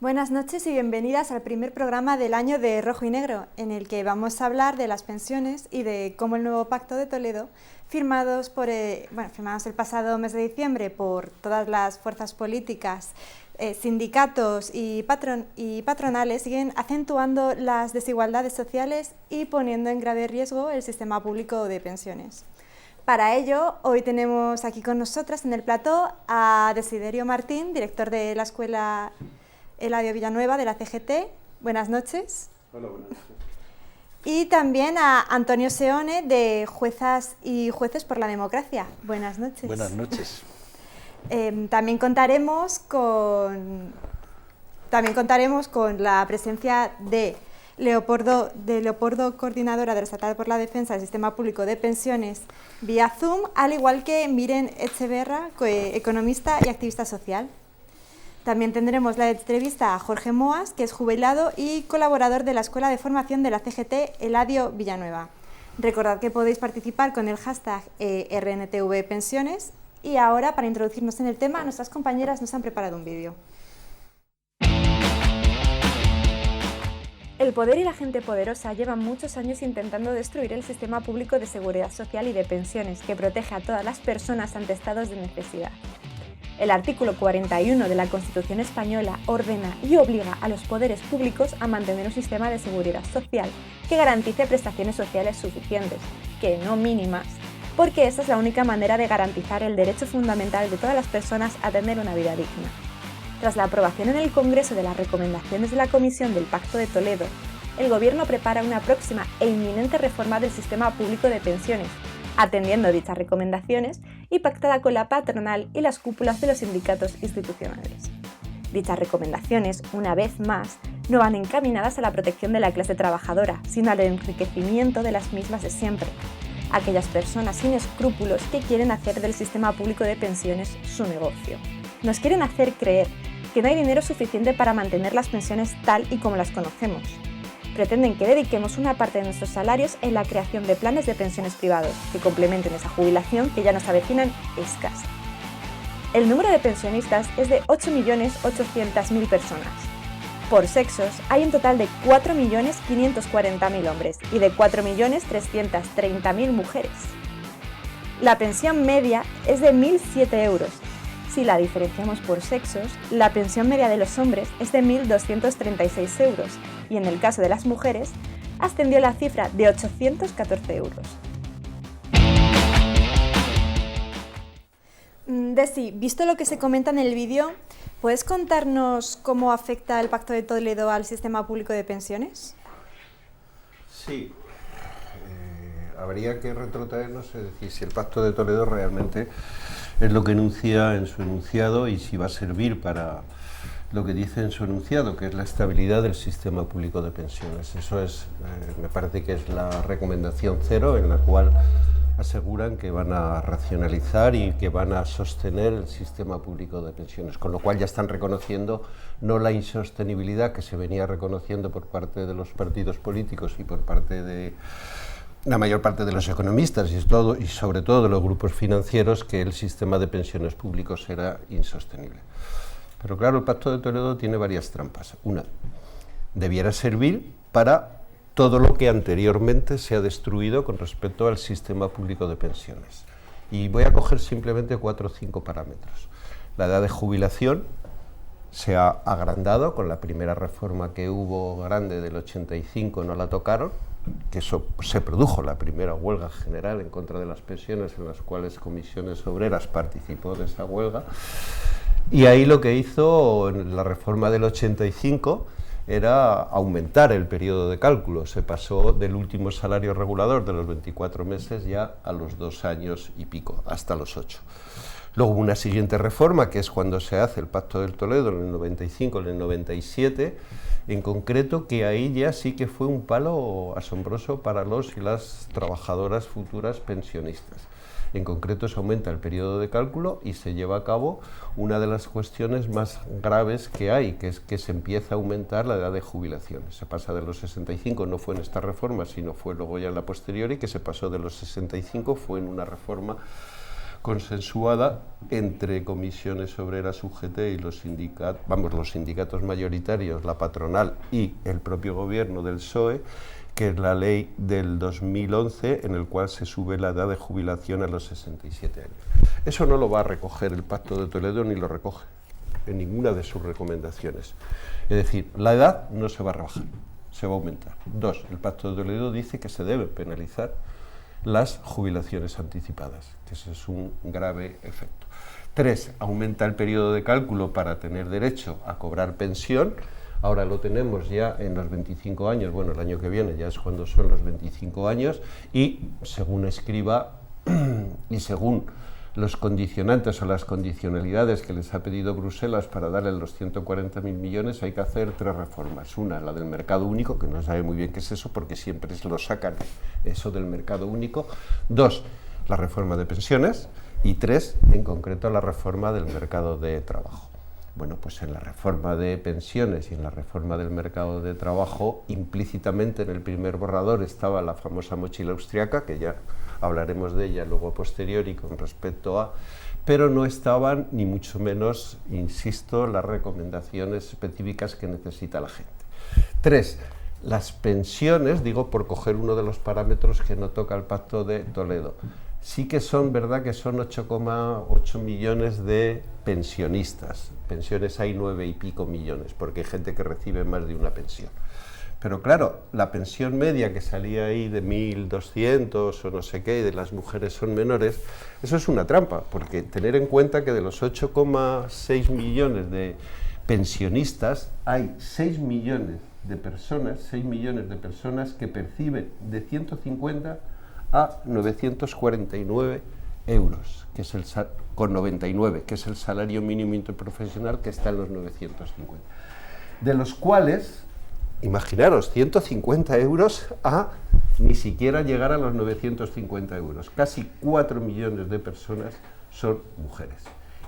Buenas noches y bienvenidas al primer programa del año de Rojo y Negro, en el que vamos a hablar de las pensiones y de cómo el nuevo Pacto de Toledo, firmados el pasado mes de diciembre por todas las fuerzas políticas, sindicatos y patronales, siguen acentuando las desigualdades sociales y poniendo en grave riesgo el sistema público de pensiones. Para ello, hoy tenemos aquí con nosotras en el plató a Desiderio Martín, director de la Escuela Eladio Villanueva de la CGT. Buenas noches. Hola, buenas noches. Y también a Antonio Seone, de Juezas y Jueces por la Democracia. Buenas noches. Buenas noches. También contaremos con la presencia de Leopoldo, coordinadora del Estatal por la Defensa del Sistema Público de Pensiones, vía Zoom, al igual que Miren Echeverra, economista y activista social. También tendremos la entrevista a Jorge Moas, que es jubilado y colaborador de la Escuela de Formación de la CGT Eladio Villanueva. Recordad que podéis participar con el hashtag RNTV Pensiones. Y ahora, para introducirnos en el tema, nuestras compañeras nos han preparado un vídeo. El poder y la gente poderosa llevan muchos años intentando destruir el sistema público de seguridad social y de pensiones que protege a todas las personas ante estados de necesidad. El artículo 41 de la Constitución española ordena y obliga a los poderes públicos a mantener un sistema de seguridad social que garantice prestaciones sociales suficientes, que no mínimas, porque esta es la única manera de garantizar el derecho fundamental de todas las personas a tener una vida digna. Tras la aprobación en el Congreso de las recomendaciones de la Comisión del Pacto de Toledo, el Gobierno prepara una próxima e inminente reforma del sistema público de pensiones, atendiendo dichas recomendaciones y pactada con la patronal y las cúpulas de los sindicatos institucionales. Dichas recomendaciones, una vez más, no van encaminadas a la protección de la clase trabajadora, sino al enriquecimiento de las mismas de siempre, aquellas personas sin escrúpulos que quieren hacer del sistema público de pensiones su negocio. Nos quieren hacer creer que no hay dinero suficiente para mantener las pensiones tal y como las conocemos. Pretenden que dediquemos una parte de nuestros salarios en la creación de planes de pensiones privados que complementen esa jubilación que ya nos avecinan escasa. El número de pensionistas es de 8.800.000 personas. Por sexos, hay un total de 4.540.000 hombres y de 4.330.000 mujeres. La pensión media es de 1.007 euros. Si la diferenciamos por sexos, la pensión media de los hombres es de 1.236 euros y en el caso de las mujeres ascendió la cifra de 814 euros. Desi, visto lo que se comenta en el vídeo, ¿puedes contarnos cómo afecta el Pacto de Toledo al sistema público de pensiones? Sí, habría que retrotraernos, es decir, si el Pacto de Toledo realmente es lo que enuncia en su enunciado y si va a servir para lo que dice en su enunciado, que es la estabilidad del sistema público de pensiones. Eso es, me parece que es la recomendación 0, en la cual aseguran que van a racionalizar y que van a sostener el sistema público de pensiones, con lo cual ya están reconociendo no la insostenibilidad que se venía reconociendo por parte de los partidos políticos y por parte de la mayor parte de los economistas y sobre todo de los grupos financieros, que el sistema de pensiones públicos era insostenible. Pero claro, el Pacto de Toledo tiene varias trampas. Una, debiera servir para todo lo que anteriormente se ha destruido con respecto al sistema público de pensiones. Y voy a coger simplemente 4 o 5 parámetros. La edad de jubilación se ha agrandado con la primera reforma que hubo grande del 85, no la tocaron, que eso se produjo la primera huelga general en contra de las pensiones, en las cuales Comisiones Obreras participó de esa huelga, y ahí lo que hizo en la reforma del 85 era aumentar el periodo de cálculo. Se pasó del último salario regulador de los 24 meses ya a los 2 años y pico, hasta los 8. Luego hubo una siguiente reforma, que es cuando se hace el Pacto del Toledo, en el 95, en el 97, en concreto, que ahí ya sí que fue un palo asombroso para los y las trabajadoras futuras pensionistas. En concreto se aumenta el periodo de cálculo y se lleva a cabo una de las cuestiones más graves que hay, que es que se empieza a aumentar la edad de jubilación. Se pasa de los 65, no fue en esta reforma, sino fue luego ya en la posterior, y que se pasó de los 65, fue en una reforma consensuada entre comisiones obreras UGT y los sindicatos mayoritarios, la patronal y el propio gobierno del PSOE, que es la ley del 2011, en el cual se sube la edad de jubilación a los 67 años. Eso no lo va a recoger el Pacto de Toledo, ni lo recoge en ninguna de sus recomendaciones. Es decir, la edad no se va a rebajar, se va a aumentar. 2. El Pacto de Toledo dice que se debe penalizar las jubilaciones anticipadas, que ese es un grave efecto. 3. Aumenta el periodo de cálculo para tener derecho a cobrar pensión. Ahora lo tenemos ya en los 25 años, bueno, el año que viene ya es cuando son los 25 años, y según Escrivá y según los condicionantes o las condicionalidades que les ha pedido Bruselas para darle los 140.000 millones, hay que hacer 3 reformas. Una, la del mercado único, que no sabe muy bien qué es eso, porque siempre se lo sacan eso del mercado único. 2, la reforma de pensiones. Y 3, en concreto, la reforma del mercado de trabajo. Bueno, pues en la reforma de pensiones y en la reforma del mercado de trabajo, implícitamente en el primer borrador estaba la famosa mochila austriaca, que ya hablaremos de ella luego a posteriori con respecto a, pero no estaban ni mucho menos, insisto, las recomendaciones específicas que necesita la gente. 3, las pensiones, digo por coger uno de los parámetros que no toca el Pacto de Toledo. Sí que son, verdad que son 8,8 millones de pensionistas. Pensiones hay 9 y pico millones, porque hay gente que recibe más de una pensión. Pero claro, la pensión media que salía ahí de 1.200 o no sé qué, y de las mujeres son menores, eso es una trampa, porque tener en cuenta que de los 8,6 millones de pensionistas hay 6 millones de personas que perciben de 150 a 949 euros, que es con 99, que es el salario mínimo interprofesional, que está en los 950. De los cuales, imaginaros, 150 euros a ni siquiera llegar a los 950 euros. Casi 4 millones de personas son mujeres.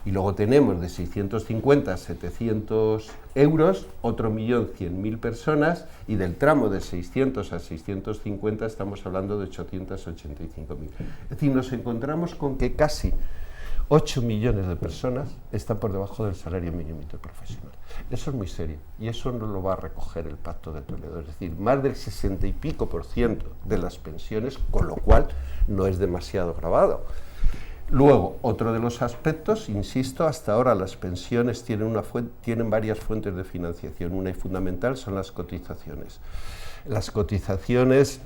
Y luego tenemos de 650 a 700 euros, otro 1.100.000 personas, y del tramo de 600 a 650 estamos hablando de 885.000. Es decir, nos encontramos con que casi 8 millones de personas están por debajo del salario mínimo interprofesional. Eso es muy serio, y eso no lo va a recoger el Pacto de Toledo. Es decir, más del 60 y pico % de las pensiones, con lo cual no es demasiado gravado. Luego, otro de los aspectos, insisto, hasta ahora las pensiones tienen varias fuentes de financiación. Una y fundamental son las cotizaciones. Las cotizaciones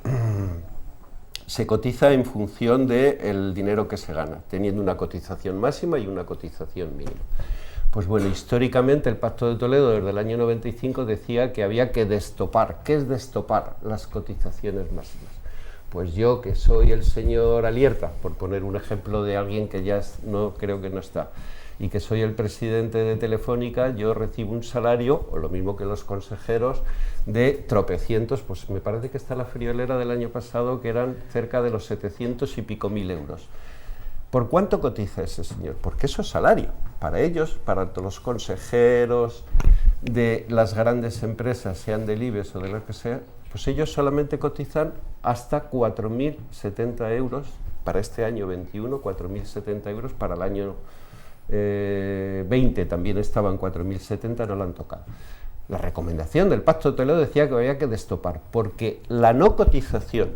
se cotiza en función del dinero que se gana, teniendo una cotización máxima y una cotización mínima. Pues bueno, históricamente el Pacto de Toledo desde el año 95 decía que había que destopar. ¿Qué es destopar? Las cotizaciones máximas. Pues yo, que soy el señor Alierta, por poner un ejemplo de alguien que ya no creo que no está, y que soy el presidente de Telefónica, yo recibo un salario, o lo mismo que los consejeros, de tropecientos, pues me parece que está la friolera del año pasado, que eran cerca de los 700 y pico mil euros. ¿Por cuánto cotiza ese señor? Porque eso es salario. Para ellos, para los consejeros de las grandes empresas, sean del IBEX o de lo que sea, pues ellos solamente cotizan hasta 4.070 euros para este año 21, 4.070 euros para el año 20, también estaban 4.070, no lo han tocado. La recomendación del Pacto de Toledo decía que había que destopar, porque la no cotización,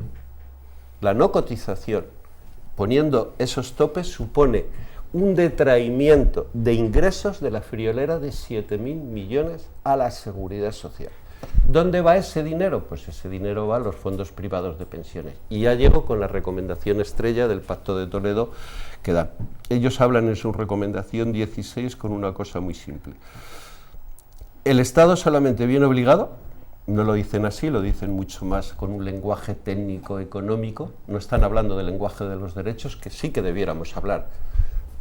poniendo esos topes, supone un detraimiento de ingresos de la friolera de 7.000 millones a la Seguridad Social. ¿Dónde va ese dinero? Pues ese dinero va a los fondos privados de pensiones. Y ya llego con la recomendación estrella del Pacto de Toledo que dan. Ellos hablan en su recomendación 16 con una cosa muy simple. El Estado solamente viene obligado, no lo dicen así, lo dicen mucho más con un lenguaje técnico económico, no están hablando del lenguaje de los derechos, que sí que debiéramos hablar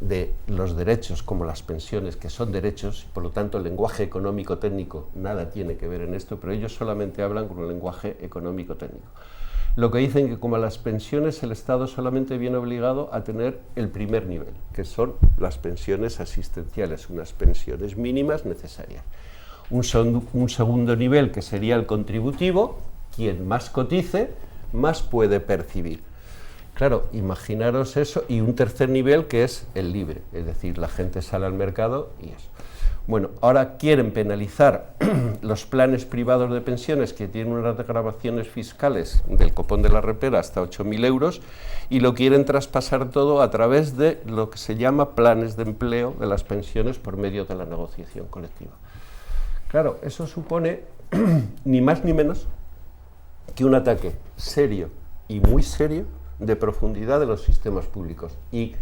de los derechos como las pensiones, que son derechos, y por lo tanto el lenguaje económico técnico nada tiene que ver en esto, pero ellos solamente hablan con un lenguaje económico técnico. Lo que dicen que como las pensiones, el Estado solamente viene obligado a tener el primer nivel, que son las pensiones asistenciales, unas pensiones mínimas necesarias. Un segundo nivel, que sería el contributivo, quien más cotice, más puede percibir. Claro, imaginaros eso, y un tercer nivel que es el libre, es decir, la gente sale al mercado y eso. Bueno, ahora quieren penalizar los planes privados de pensiones que tienen unas desgravaciones fiscales del copón de la repera hasta 8.000 euros y lo quieren traspasar todo a través de lo que se llama planes de empleo de las pensiones por medio de la negociación colectiva. Claro, eso supone ni más ni menos que un ataque serio y muy serio de profundidad de los sistemas públicos. Y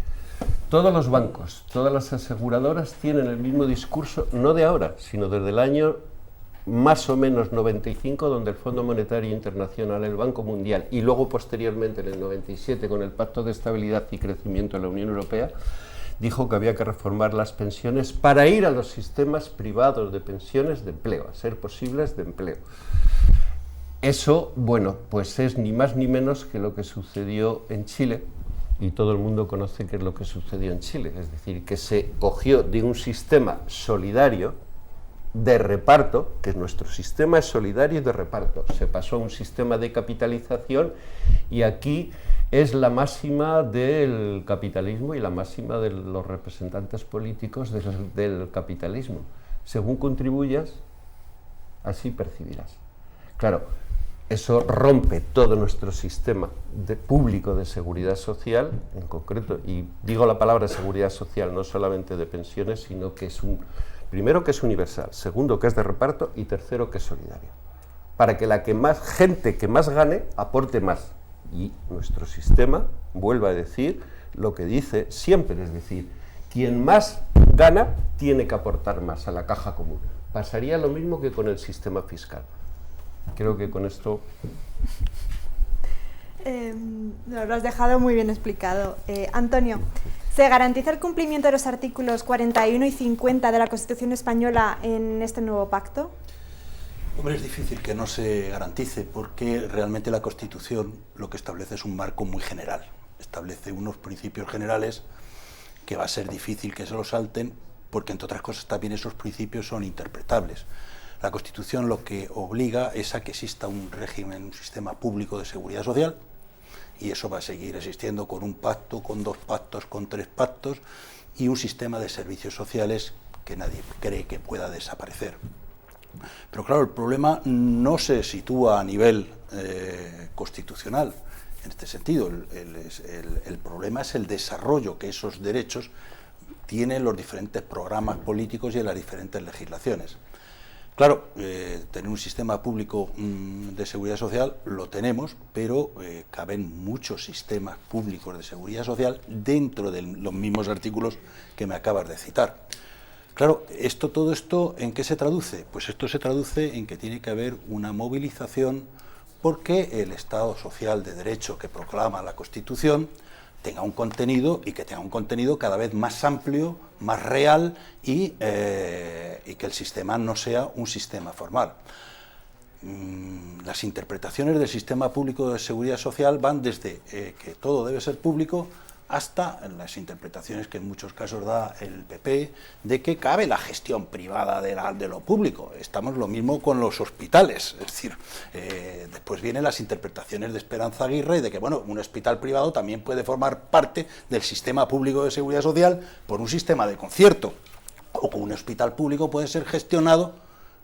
todos los bancos, todas las aseguradoras tienen el mismo discurso, no de ahora, sino desde el año más o menos 95, donde el Fondo Monetario Internacional, el Banco Mundial, y luego posteriormente en el 97 con el Pacto de Estabilidad y Crecimiento de la Unión Europea, dijo que había que reformar las pensiones para ir a los sistemas privados de pensiones de empleo, a ser posibles de empleo. Eso, bueno, pues es ni más ni menos que lo que sucedió en Chile, y todo el mundo conoce qué es lo que sucedió en Chile, es decir, que se cogió de un sistema solidario de reparto, que nuestro sistema es solidario y de reparto, se pasó a un sistema de capitalización y aquí es la máxima del capitalismo y la máxima de los representantes políticos del capitalismo. Según contribuyas, así percibirás. Claro, eso rompe todo nuestro sistema público de seguridad social, en concreto, y digo la palabra seguridad social no solamente de pensiones, sino que es primero que es universal, segundo que es de reparto y tercero que es solidario, para que la gente que más gane aporte más. Y nuestro sistema, vuelvo a decir, lo que dice siempre, es decir, quien más gana tiene que aportar más a la caja común. Pasaría lo mismo que con el sistema fiscal. Creo que con esto... Lo has dejado muy bien explicado. Antonio, ¿se garantiza el cumplimiento de los artículos 41 y 50 de la Constitución española en este nuevo pacto? Hombre, es difícil que no se garantice porque realmente la Constitución lo que establece es un marco muy general. Establece unos principios generales que va a ser difícil que se los salten porque, entre otras cosas, también esos principios son interpretables. La Constitución lo que obliga es a que exista un régimen, un sistema público de seguridad social, y eso va a seguir existiendo con un pacto, con 2 pactos, con 3 pactos, y un sistema de servicios sociales que nadie cree que pueda desaparecer. Pero claro, el problema no se sitúa a nivel constitucional, en este sentido. El problema es el desarrollo que esos derechos tienen los diferentes programas políticos y en las diferentes legislaciones. Claro, tener un sistema público de seguridad social lo tenemos, pero caben muchos sistemas públicos de seguridad social dentro de los mismos artículos que me acabas de citar. Claro, todo esto, ¿en qué se traduce? Pues esto se traduce en que tiene que haber una movilización porque el Estado social de derecho que proclama la Constitución tenga un contenido y que tenga un contenido cada vez más amplio, más real y que el sistema no sea un sistema formal. Las interpretaciones del sistema público de seguridad social van desde que todo debe ser público hasta las interpretaciones que en muchos casos da el PP de que cabe la gestión privada de lo público. Estamos lo mismo con los hospitales, es decir, después vienen las interpretaciones de Esperanza Aguirre de que, bueno, un hospital privado también puede formar parte del sistema público de seguridad social por un sistema de concierto, o que un hospital público puede ser gestionado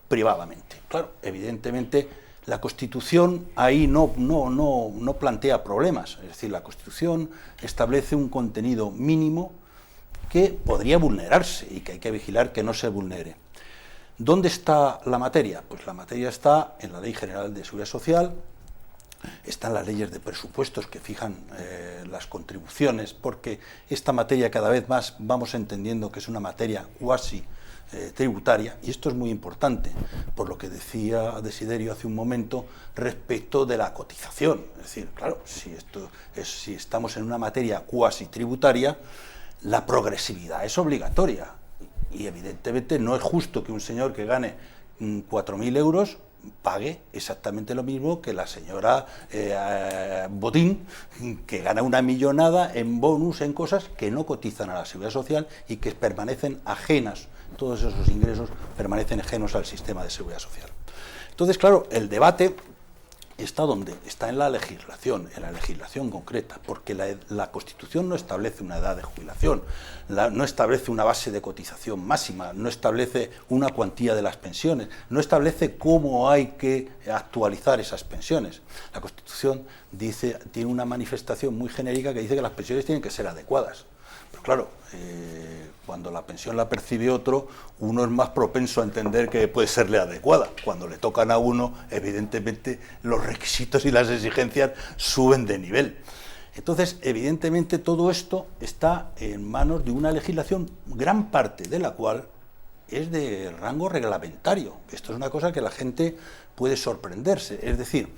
privadamente. Claro, evidentemente la Constitución ahí no plantea problemas, es decir, la Constitución establece un contenido mínimo que podría vulnerarse y que hay que vigilar que no se vulnere. ¿Dónde está la materia? Pues la materia está en la Ley General de Seguridad Social, están las leyes de presupuestos que fijan las contribuciones, porque esta materia cada vez más vamos entendiendo que es una materia cuasi tributaria, y esto es muy importante, por lo que decía Desiderio hace un momento respecto de la cotización. Es decir, claro, si estamos en una materia cuasi tributaria, la progresividad es obligatoria, y evidentemente no es justo que un señor que gane 4.000 euros pague exactamente lo mismo que la señora Botín, que gana una millonada en bonus, en cosas que no cotizan a la seguridad social y que permanecen ajenas. Todos esos ingresos permanecen ajenos al sistema de seguridad social. Entonces, claro, el debate está donde está en la legislación concreta, porque la Constitución no establece una edad de jubilación, no establece una base de cotización máxima, no establece una cuantía de las pensiones, no establece cómo hay que actualizar esas pensiones. La Constitución tiene una manifestación muy genérica que dice que las pensiones tienen que ser adecuadas. Pero claro, cuando la pensión la percibe otro, uno es más propenso a entender que puede serle adecuada. Cuando le tocan a uno, evidentemente los requisitos y las exigencias suben de nivel. Entonces, evidentemente todo esto está en manos de una legislación, gran parte de la cual es de rango reglamentario. Esto es una cosa que la gente puede sorprenderse. Es decir,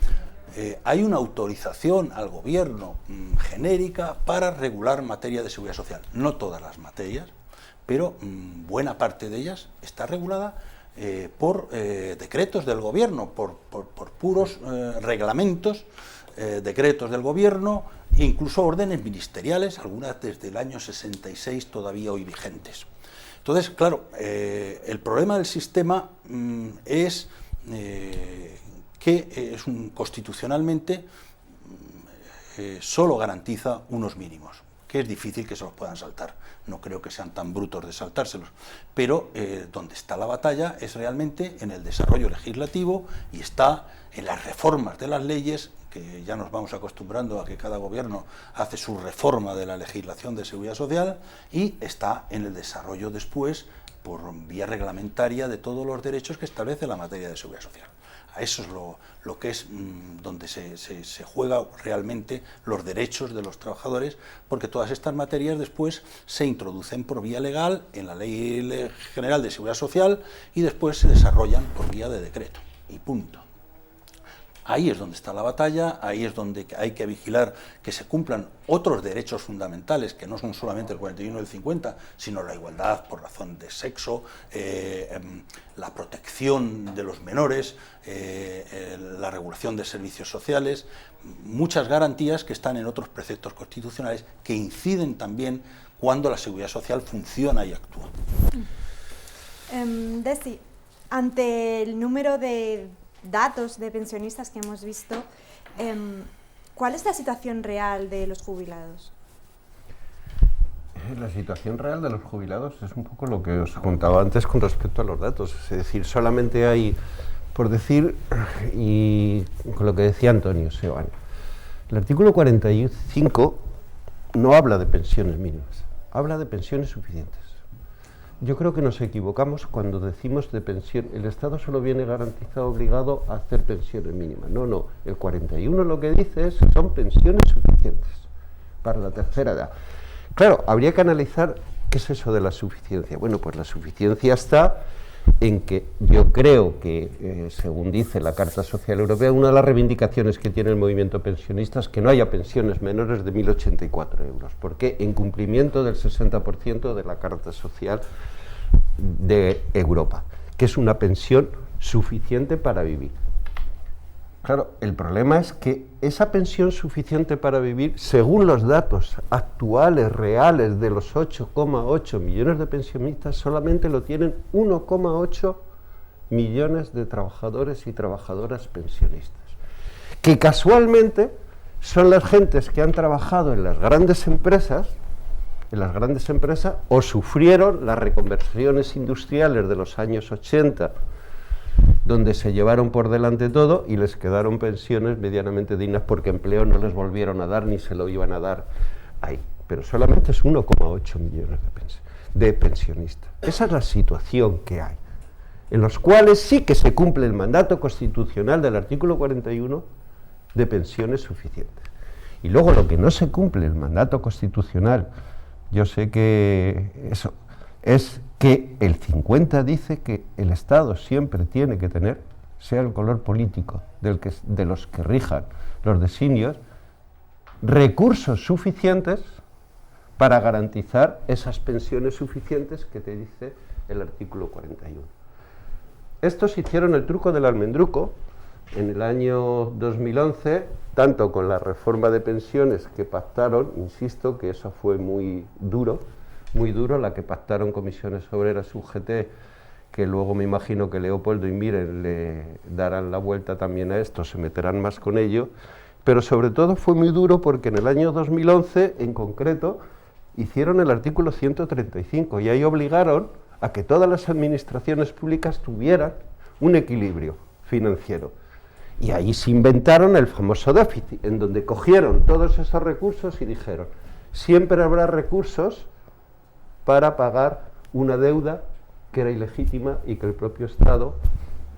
hay una autorización al gobierno genérica para regular materia de seguridad social. No todas las materias, pero buena parte de ellas está regulada por decretos del gobierno, por puros reglamentos, decretos del gobierno, incluso órdenes ministeriales, algunas desde el año 66 todavía hoy vigentes. Entonces, claro, el problema del sistema es que constitucionalmente solo garantiza unos mínimos, que es difícil que se los puedan saltar. No creo que sean tan brutos de saltárselos, pero donde está la batalla es realmente en el desarrollo legislativo y está en las reformas de las leyes, que ya nos vamos acostumbrando a que cada gobierno hace su reforma de la legislación de seguridad social, y está en el desarrollo después, por vía reglamentaria, de todos los derechos que establece la materia de seguridad social. A eso es lo que es donde se juega realmente los derechos de los trabajadores, porque todas estas materias después se introducen por vía legal en la Ley General de Seguridad Social y después se desarrollan por vía de decreto, y punto. Ahí es donde está la batalla, ahí es donde hay que vigilar que se cumplan otros derechos fundamentales, que no son solamente el 41 y el 50, sino la igualdad por razón de sexo, la protección de los menores, la regulación de servicios sociales, muchas garantías que están en otros preceptos constitucionales que inciden también cuando la seguridad social funciona y actúa. Desi, ante el número de datos de pensionistas que hemos visto, ¿cuál es la situación real de los jubilados? La situación real de los jubilados es un poco lo que os contaba antes con respecto a los datos. Es decir, solamente hay, por decir, y con lo que decía Antonio Seoane, el artículo 45 no habla de pensiones mínimas, habla de pensiones suficientes. Yo creo que nos equivocamos cuando decimos de pensión, el Estado solo viene garantizado, obligado a hacer pensiones mínimas. No, el 41 lo que dice es que son pensiones suficientes para la tercera edad. Claro, habría que analizar qué es eso de la suficiencia. Bueno, pues la suficiencia está en que yo creo que, según dice la Carta Social Europea, una de las reivindicaciones que tiene el movimiento pensionista es que no haya pensiones menores de 1.084 euros, porque en cumplimiento del 60% de la Carta Social de Europa, que es una pensión suficiente para vivir. Claro, el problema es que esa pensión suficiente para vivir, según los datos actuales, reales, de los 8,8 millones de pensionistas, solamente lo tienen 1,8 millones de trabajadores y trabajadoras pensionistas, que casualmente son las gentes que han trabajado en las grandes empresas, o sufrieron las reconversiones industriales de los años 80, donde se llevaron por delante todo y les quedaron pensiones medianamente dignas porque empleo no les volvieron a dar ni se lo iban a dar ahí. Pero solamente es 1,8 millones de pensionistas. Esa es la situación que hay, en los cuales sí que se cumple el mandato constitucional del artículo 41 de pensiones suficientes. Y luego lo que no se cumple el mandato constitucional, yo sé que eso es que el 50 dice que el Estado siempre tiene que tener, sea el color político de los que rijan los designios, recursos suficientes para garantizar esas pensiones suficientes que te dice el artículo 41. Estos hicieron el truco del almendruco en el año 2011, tanto con la reforma de pensiones que pactaron, insisto que eso fue muy duro, la que pactaron Comisiones Obreras, UGT que luego me imagino que Leopoldo y Miren le darán la vuelta también a esto, se meterán más con ello, pero sobre todo fue muy duro porque en el año 2011, en concreto, hicieron el artículo 135 y ahí obligaron a que todas las administraciones públicas tuvieran un equilibrio financiero. Y ahí se inventaron el famoso déficit, en donde cogieron todos esos recursos y dijeron, siempre habrá recursos para pagar una deuda que era ilegítima y que el propio Estado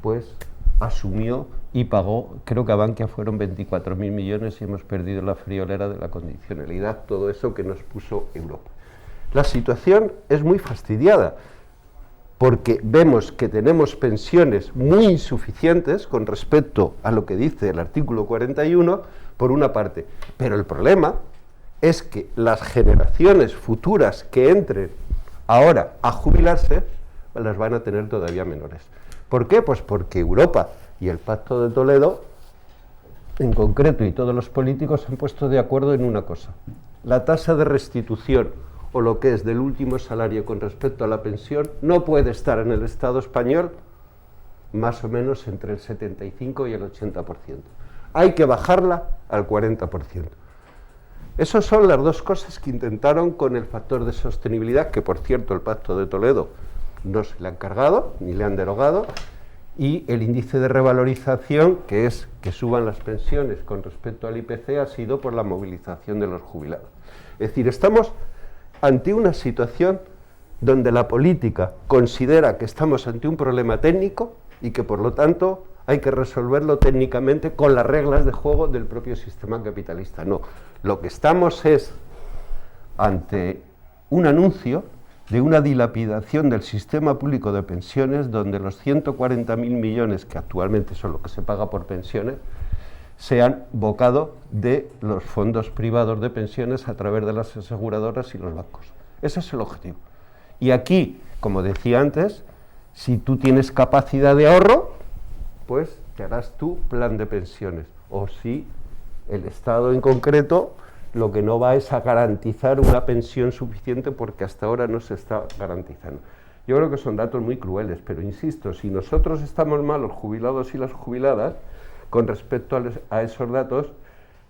pues asumió y pagó. Creo que a Bankia fueron 24.000 millones y hemos perdido la friolera de la condicionalidad, todo eso que nos puso Europa. La situación es muy fastidiada, porque vemos que tenemos pensiones muy insuficientes con respecto a lo que dice el artículo 41, por una parte, pero el problema es que las generaciones futuras que entren ahora a jubilarse, las van a tener todavía menores. ¿Por qué? Pues porque Europa y el Pacto de Toledo, en concreto, y todos los políticos se han puesto de acuerdo en una cosa: la tasa de restitución, o lo que es del último salario con respecto a la pensión, no puede estar en el Estado español más o menos entre el 75 y el 80%. Hay que bajarla al 40%. Esas son las dos cosas que intentaron con el factor de sostenibilidad, que por cierto el Pacto de Toledo no se le han cargado, ni le han derogado, y el índice de revalorización, que es que suban las pensiones con respecto al IPC, ha sido por la movilización de los jubilados. Es decir, estamos ante una situación donde la política considera que estamos ante un problema técnico y que por lo tanto hay que resolverlo técnicamente con las reglas de juego del propio sistema capitalista. No, lo que estamos es ante un anuncio de una dilapidación del sistema público de pensiones, donde los 140.000 millones, que actualmente son lo que se paga por pensiones, se han bocado de los fondos privados de pensiones a través de las aseguradoras y los bancos. Ese es el objetivo. Y aquí, como decía antes, si tú tienes capacidad de ahorro, pues te harás tu plan de pensiones. O si el Estado en concreto lo que no va es a garantizar una pensión suficiente, porque hasta ahora no se está garantizando. Yo creo que son datos muy crueles, pero insisto, si nosotros estamos mal, los jubilados y las jubiladas, con respecto a esos datos,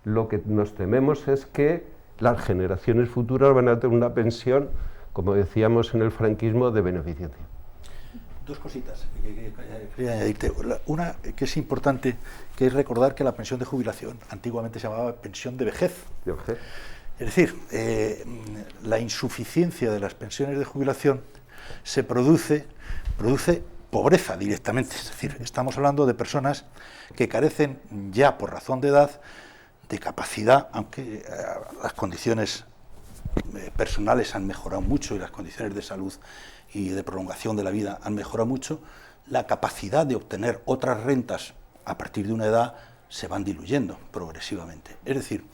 lo que nos tememos es que las generaciones futuras van a tener una pensión, como decíamos en el franquismo, de beneficencia. Dos cositas que quería añadirte. Una que es importante, que es recordar que la pensión de jubilación antiguamente se llamaba pensión de vejez. ¿De vejez? Es decir, la insuficiencia de las pensiones de jubilación se produce pobreza directamente. Es decir, estamos hablando de personas que carecen ya por razón de edad de capacidad, aunque las condiciones personales han mejorado mucho y las condiciones de salud y de prolongación de la vida han mejorado mucho, la capacidad de obtener otras rentas a partir de una edad se van diluyendo progresivamente. Es decir,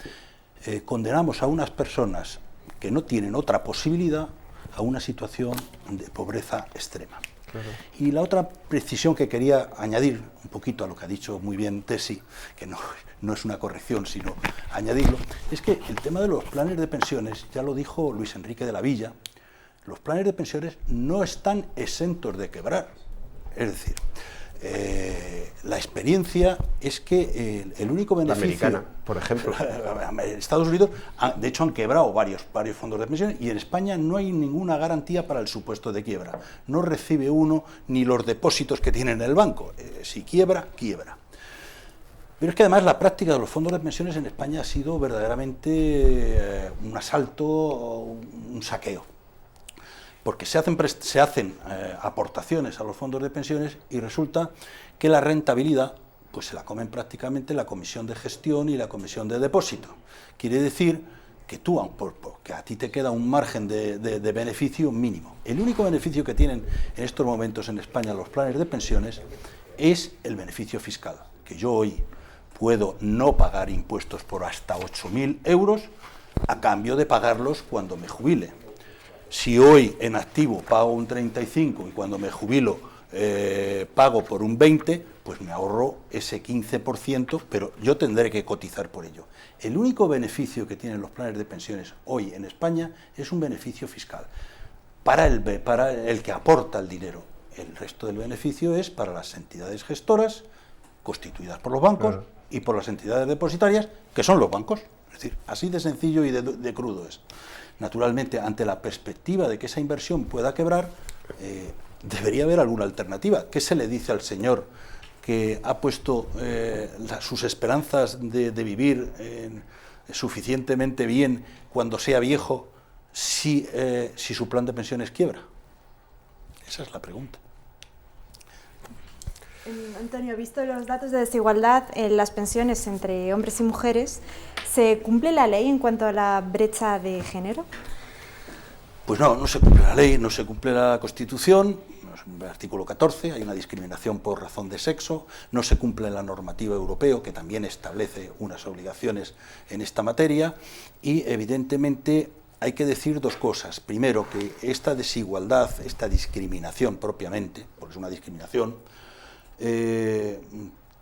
condenamos a unas personas que no tienen otra posibilidad a una situación de pobreza extrema. Claro. Y la otra precisión que quería añadir un poquito a lo que ha dicho muy bien Tesi, que no es una corrección, sino añadirlo, es que el tema de los planes de pensiones, ya lo dijo Luis Enrique de la Villa, los planes de pensiones no están exentos de quebrar. Es decir, la experiencia es que el único beneficio... La americana, por ejemplo. Estados Unidos, de hecho, han quebrado varios fondos de pensiones, y en España no hay ninguna garantía para el supuesto de quiebra. No recibe uno ni los depósitos que tiene en el banco. Si quiebra, quiebra. Pero es que además la práctica de los fondos de pensiones en España ha sido verdaderamente un asalto, un saqueo. Porque se hacen aportaciones a los fondos de pensiones y resulta que la rentabilidad pues se la comen prácticamente la comisión de gestión y la comisión de depósito. Quiere decir que que a ti te queda un margen de beneficio mínimo. El único beneficio que tienen en estos momentos en España los planes de pensiones es el beneficio fiscal, que yo hoy puedo no pagar impuestos por hasta 8.000 euros a cambio de pagarlos cuando me jubile. Si hoy en activo pago un 35 y cuando me jubilo pago por un 20, pues me ahorro ese 15%, pero yo tendré que cotizar por ello. El único beneficio que tienen los planes de pensiones hoy en España es un beneficio fiscal para el que aporta el dinero. el resto del beneficio es para las entidades gestoras, constituidas por los bancos, claro, y por las entidades depositarias, que son los bancos. Es decir, así de sencillo y de crudo es. Naturalmente, ante la perspectiva de que esa inversión pueda quebrar, debería haber alguna alternativa. ¿Qué se le dice al señor que ha puesto sus esperanzas de vivir suficientemente bien cuando sea viejo si su plan de pensiones quiebra? Esa es la pregunta. Antonio, visto los datos de desigualdad en las pensiones entre hombres y mujeres, ¿se cumple la ley en cuanto a la brecha de género? Pues no se cumple la ley, no se cumple la Constitución. En el artículo 14 hay una discriminación por razón de sexo, no se cumple la normativa europea, que también establece unas obligaciones en esta materia, y evidentemente hay que decir dos cosas. Primero, que esta desigualdad, esta discriminación propiamente, porque es una discriminación,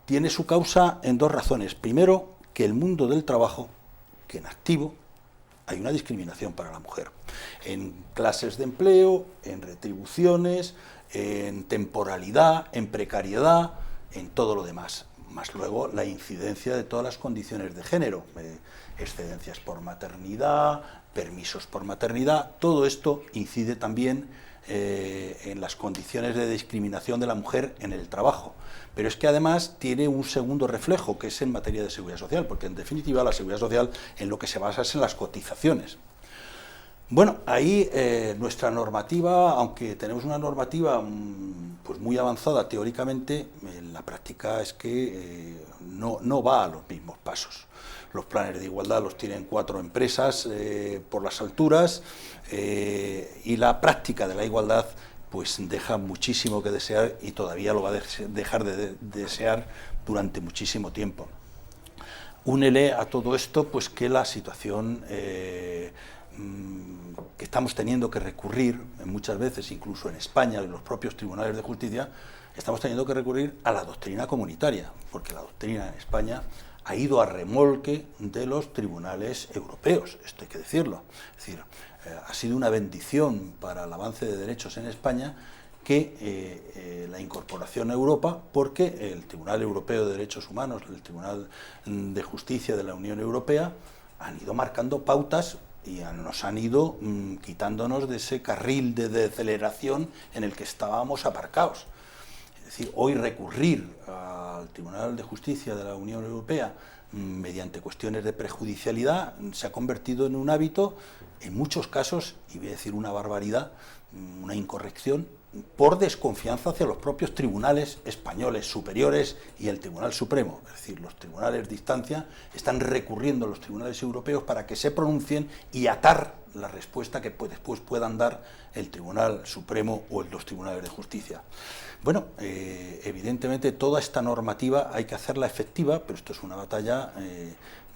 tiene su causa en dos razones. Primero, que el mundo del trabajo, que en activo, hay una discriminación para la mujer, en clases de empleo, en retribuciones, en temporalidad, en precariedad, en todo lo demás. Más luego la incidencia de todas las condiciones de género, excedencias por maternidad, permisos por maternidad, todo esto incide también en las condiciones de discriminación de la mujer en el trabajo. Pero es que además tiene un segundo reflejo, que es en materia de seguridad social, porque en definitiva la seguridad social en lo que se basa es en las cotizaciones. Bueno, ahí nuestra normativa, aunque tenemos una normativa pues muy avanzada teóricamente, en la práctica es que no va a los mismos pasos. Los planes de igualdad los tienen 4 empresas por las alturas, y la práctica de la igualdad pues deja muchísimo que desear, y todavía lo va a dejar de desear durante muchísimo tiempo. Únele a todo esto pues que la situación que estamos teniendo que recurrir muchas veces, incluso en España, en los propios tribunales de justicia, estamos teniendo que recurrir a la doctrina comunitaria, porque la doctrina en España ha ido a remolque de los tribunales europeos, esto hay que decirlo. Es decir, ha sido una bendición para el avance de derechos en España que la incorporación a Europa, porque el Tribunal Europeo de Derechos Humanos, el Tribunal de Justicia de la Unión Europea, han ido marcando pautas y nos han ido quitándonos de ese carril de deceleración en el que estábamos aparcados. Es decir, hoy recurrir al Tribunal de Justicia de la Unión Europea mediante cuestiones de prejudicialidad se ha convertido en un hábito, en muchos casos, y voy a decir una barbaridad, una incorrección, por desconfianza hacia los propios tribunales españoles superiores y el Tribunal Supremo. Es decir, los tribunales de instancia están recurriendo a los tribunales europeos para que se pronuncien y atar la respuesta que después puedan dar el Tribunal Supremo o los tribunales de justicia. Bueno, evidentemente toda esta normativa hay que hacerla efectiva, pero esto es una batalla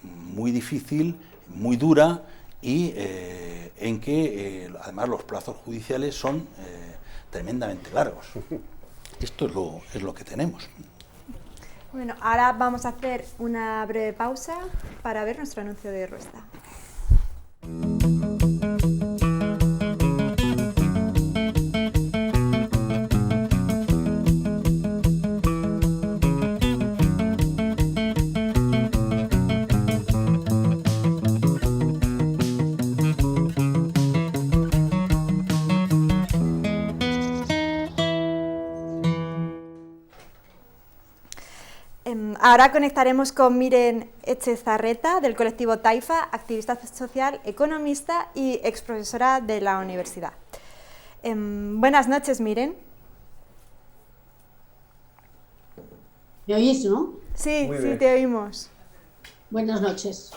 muy difícil, muy dura, y en que además los plazos judiciales son tremendamente largos. Esto es lo que tenemos. Bueno, ahora vamos a hacer una breve pausa para ver nuestro anuncio de Ruesta. Ahora conectaremos con Miren Etxezarreta, del colectivo Taifa, activista social, economista y exprofesora de la universidad. Buenas noches, Miren. ¿Me oís, no? Sí, sí, te oímos. Buenas noches.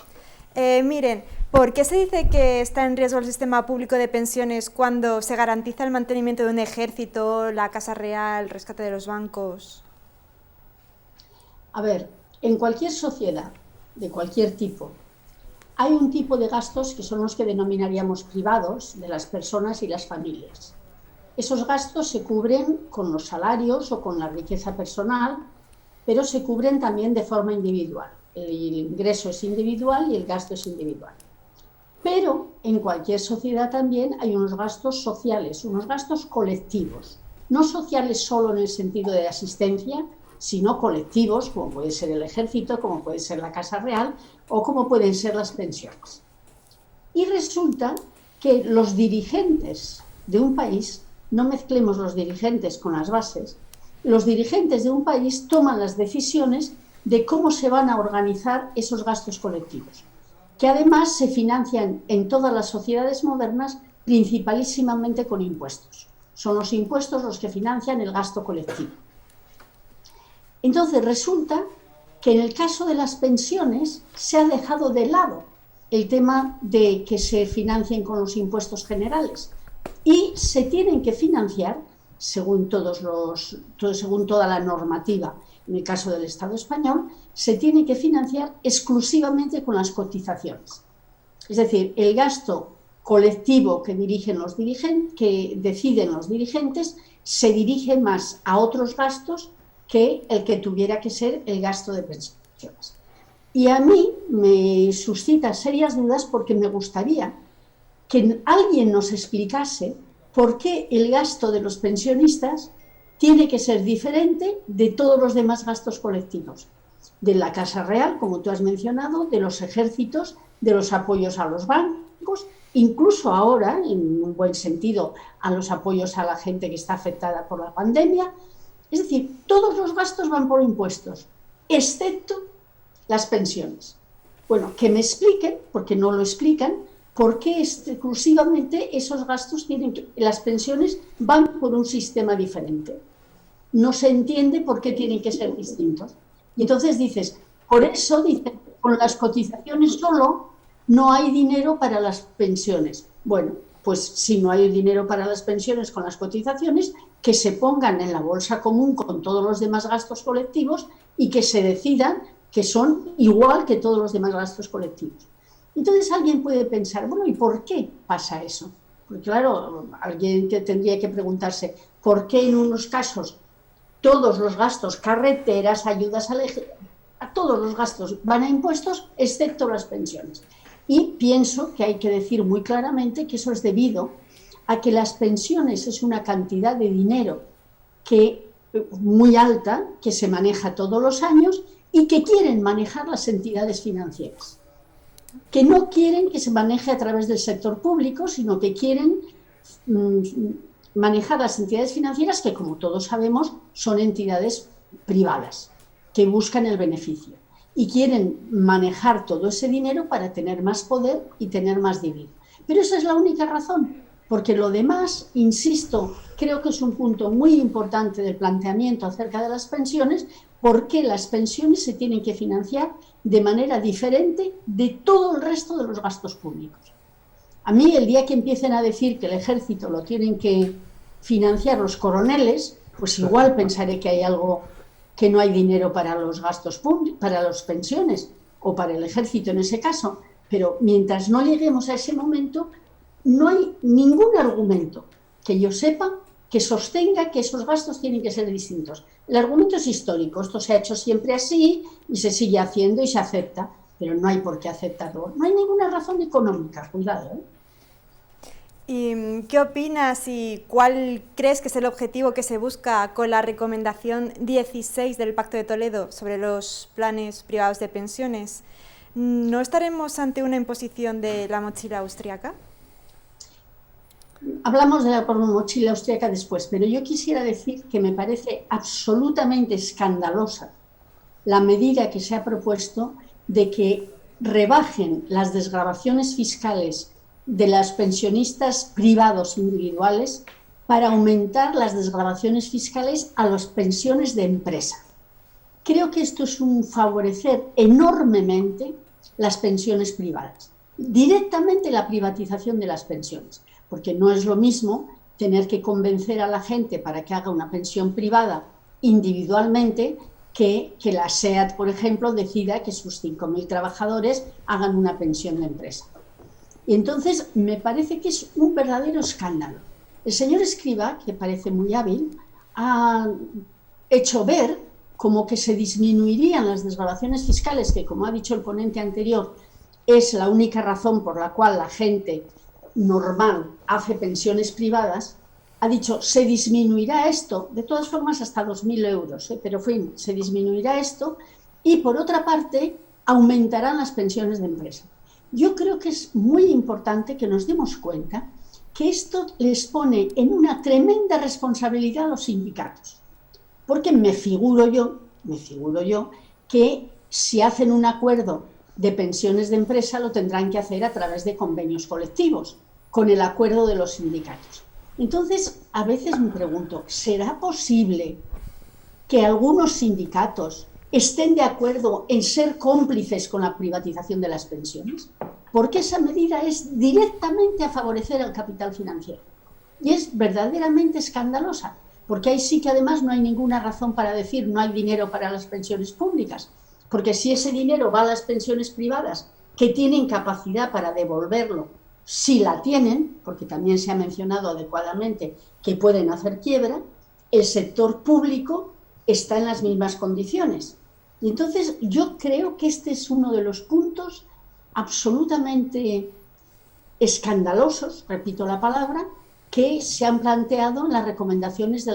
Miren, ¿por qué se dice que está en riesgo el sistema público de pensiones cuando se garantiza el mantenimiento de un ejército, la Casa Real, el rescate de los bancos? A ver, en cualquier sociedad, de cualquier tipo, hay un tipo de gastos que son los que denominaríamos privados de las personas y las familias. Esos gastos se cubren con los salarios o con la riqueza personal, pero se cubren también de forma individual. El ingreso es individual y el gasto es individual. Pero en cualquier sociedad también hay unos gastos sociales, unos gastos colectivos. no sociales solo en el sentido de asistencia, sino colectivos, como puede ser el ejército, como puede ser la Casa Real o como pueden ser las pensiones. Y resulta que los dirigentes de un país, no mezclemos los dirigentes con las bases, los dirigentes de un país toman las decisiones de cómo se van a organizar esos gastos colectivos, que además se financian en todas las sociedades modernas principalísimamente con impuestos. Son los impuestos los que financian el gasto colectivo. Entonces resulta que en el caso de las pensiones se ha dejado de lado el tema de que se financien con los impuestos generales y se tienen que financiar, según toda la normativa, en el caso del Estado español, se tiene que financiar exclusivamente con las cotizaciones. Es decir, el gasto colectivo que deciden los dirigentes se dirige más a otros gastos que el que tuviera que ser el gasto de pensiones. Y a mí me suscita serias dudas porque me gustaría que alguien nos explicase por qué el gasto de los pensionistas tiene que ser diferente de todos los demás gastos colectivos. De la Casa Real, como tú has mencionado, de los ejércitos, de los apoyos a los bancos, incluso ahora, en un buen sentido, a los apoyos a la gente que está afectada por la pandemia. Es decir, todos los gastos van por impuestos, excepto las pensiones. Bueno, que me expliquen, porque no lo explican, por qué exclusivamente esos gastos las pensiones van por un sistema diferente. No se entiende por qué tienen que ser distintos. Y entonces dices, por eso, con las cotizaciones solo no hay dinero para las pensiones. Bueno, pues si no hay dinero para las pensiones con las cotizaciones, que se pongan en la bolsa común con todos los demás gastos colectivos y que se decidan que son igual que todos los demás gastos colectivos. Entonces alguien puede pensar, bueno, ¿y por qué pasa eso? Porque claro, alguien que tendría que preguntarse, ¿por qué en unos casos todos los gastos, carreteras, ayudas a todos los gastos van a impuestos, excepto las pensiones? Y pienso que hay que decir muy claramente que eso es debido a que las pensiones es una cantidad de dinero muy alta, que se maneja todos los años y que quieren manejar las entidades financieras, que no quieren que se maneje a través del sector público, sino que quieren manejar las entidades financieras que, como todos sabemos, son entidades privadas, que buscan el beneficio y quieren manejar todo ese dinero para tener más poder y tener más dinero. Pero esa es la única razón, porque lo demás, insisto, creo que es un punto muy importante del planteamiento acerca de las pensiones, porque las pensiones se tienen que financiar de manera diferente de todo el resto de los gastos públicos. A mí, el día que empiecen a decir que el ejército lo tienen que financiar los coroneles, pues igual pensaré que hay algo, que no hay dinero para los gastos públicos, para las pensiones o para el ejército en ese caso, pero mientras no lleguemos a ese momento, no hay ningún argumento que yo sepa que sostenga que esos gastos tienen que ser distintos. El argumento es histórico, esto se ha hecho siempre así y se sigue haciendo y se acepta, pero no hay por qué aceptarlo. No hay ninguna razón económica, cuidado, ¿eh? ¿Y qué opinas y cuál crees que es el objetivo que se busca con la recomendación 16 del Pacto de Toledo sobre los planes privados de pensiones? ¿No estaremos ante una imposición de la mochila austríaca? Hablamos de la mochila austríaca después, pero yo quisiera decir que me parece absolutamente escandalosa la medida que se ha propuesto de que rebajen las desgravaciones fiscales de las pensionistas privados individuales para aumentar las desgravaciones fiscales a las pensiones de empresa. Creo que esto es un favorecer enormemente las pensiones privadas, directamente la privatización de las pensiones, porque no es lo mismo tener que convencer a la gente para que haga una pensión privada individualmente que la SEAT, por ejemplo, decida que sus 5.000 trabajadores hagan una pensión de empresa. Y entonces me parece que es un verdadero escándalo. El señor Escrivá, que parece muy hábil, ha hecho ver como que se disminuirían las desgravaciones fiscales, que como ha dicho el ponente anterior, es la única razón por la cual la gente normal hace pensiones privadas, ha dicho, se disminuirá esto, de todas formas hasta 2.000 euros, pero fin, se disminuirá esto, y por otra parte aumentarán las pensiones de empresa. Yo creo que es muy importante que nos demos cuenta que esto les pone en una tremenda responsabilidad a los sindicatos, porque me figuro yo que si hacen un acuerdo de pensiones de empresa lo tendrán que hacer a través de convenios colectivos, con el acuerdo de los sindicatos. Entonces, a veces me pregunto, ¿será posible que algunos sindicatos estén de acuerdo en ser cómplices con la privatización de las pensiones? Porque esa medida es directamente a favorecer al capital financiero. Y es verdaderamente escandalosa, porque ahí sí que además no hay ninguna razón para decir no hay dinero para las pensiones públicas, porque si ese dinero va a las pensiones privadas, que tienen capacidad para devolverlo, si la tienen, porque también se ha mencionado adecuadamente que pueden hacer quiebra, el sector público está en las mismas condiciones. Y entonces yo creo que este es uno de los puntos absolutamente escandalosos, repito la palabra, que se han planteado en las recomendaciones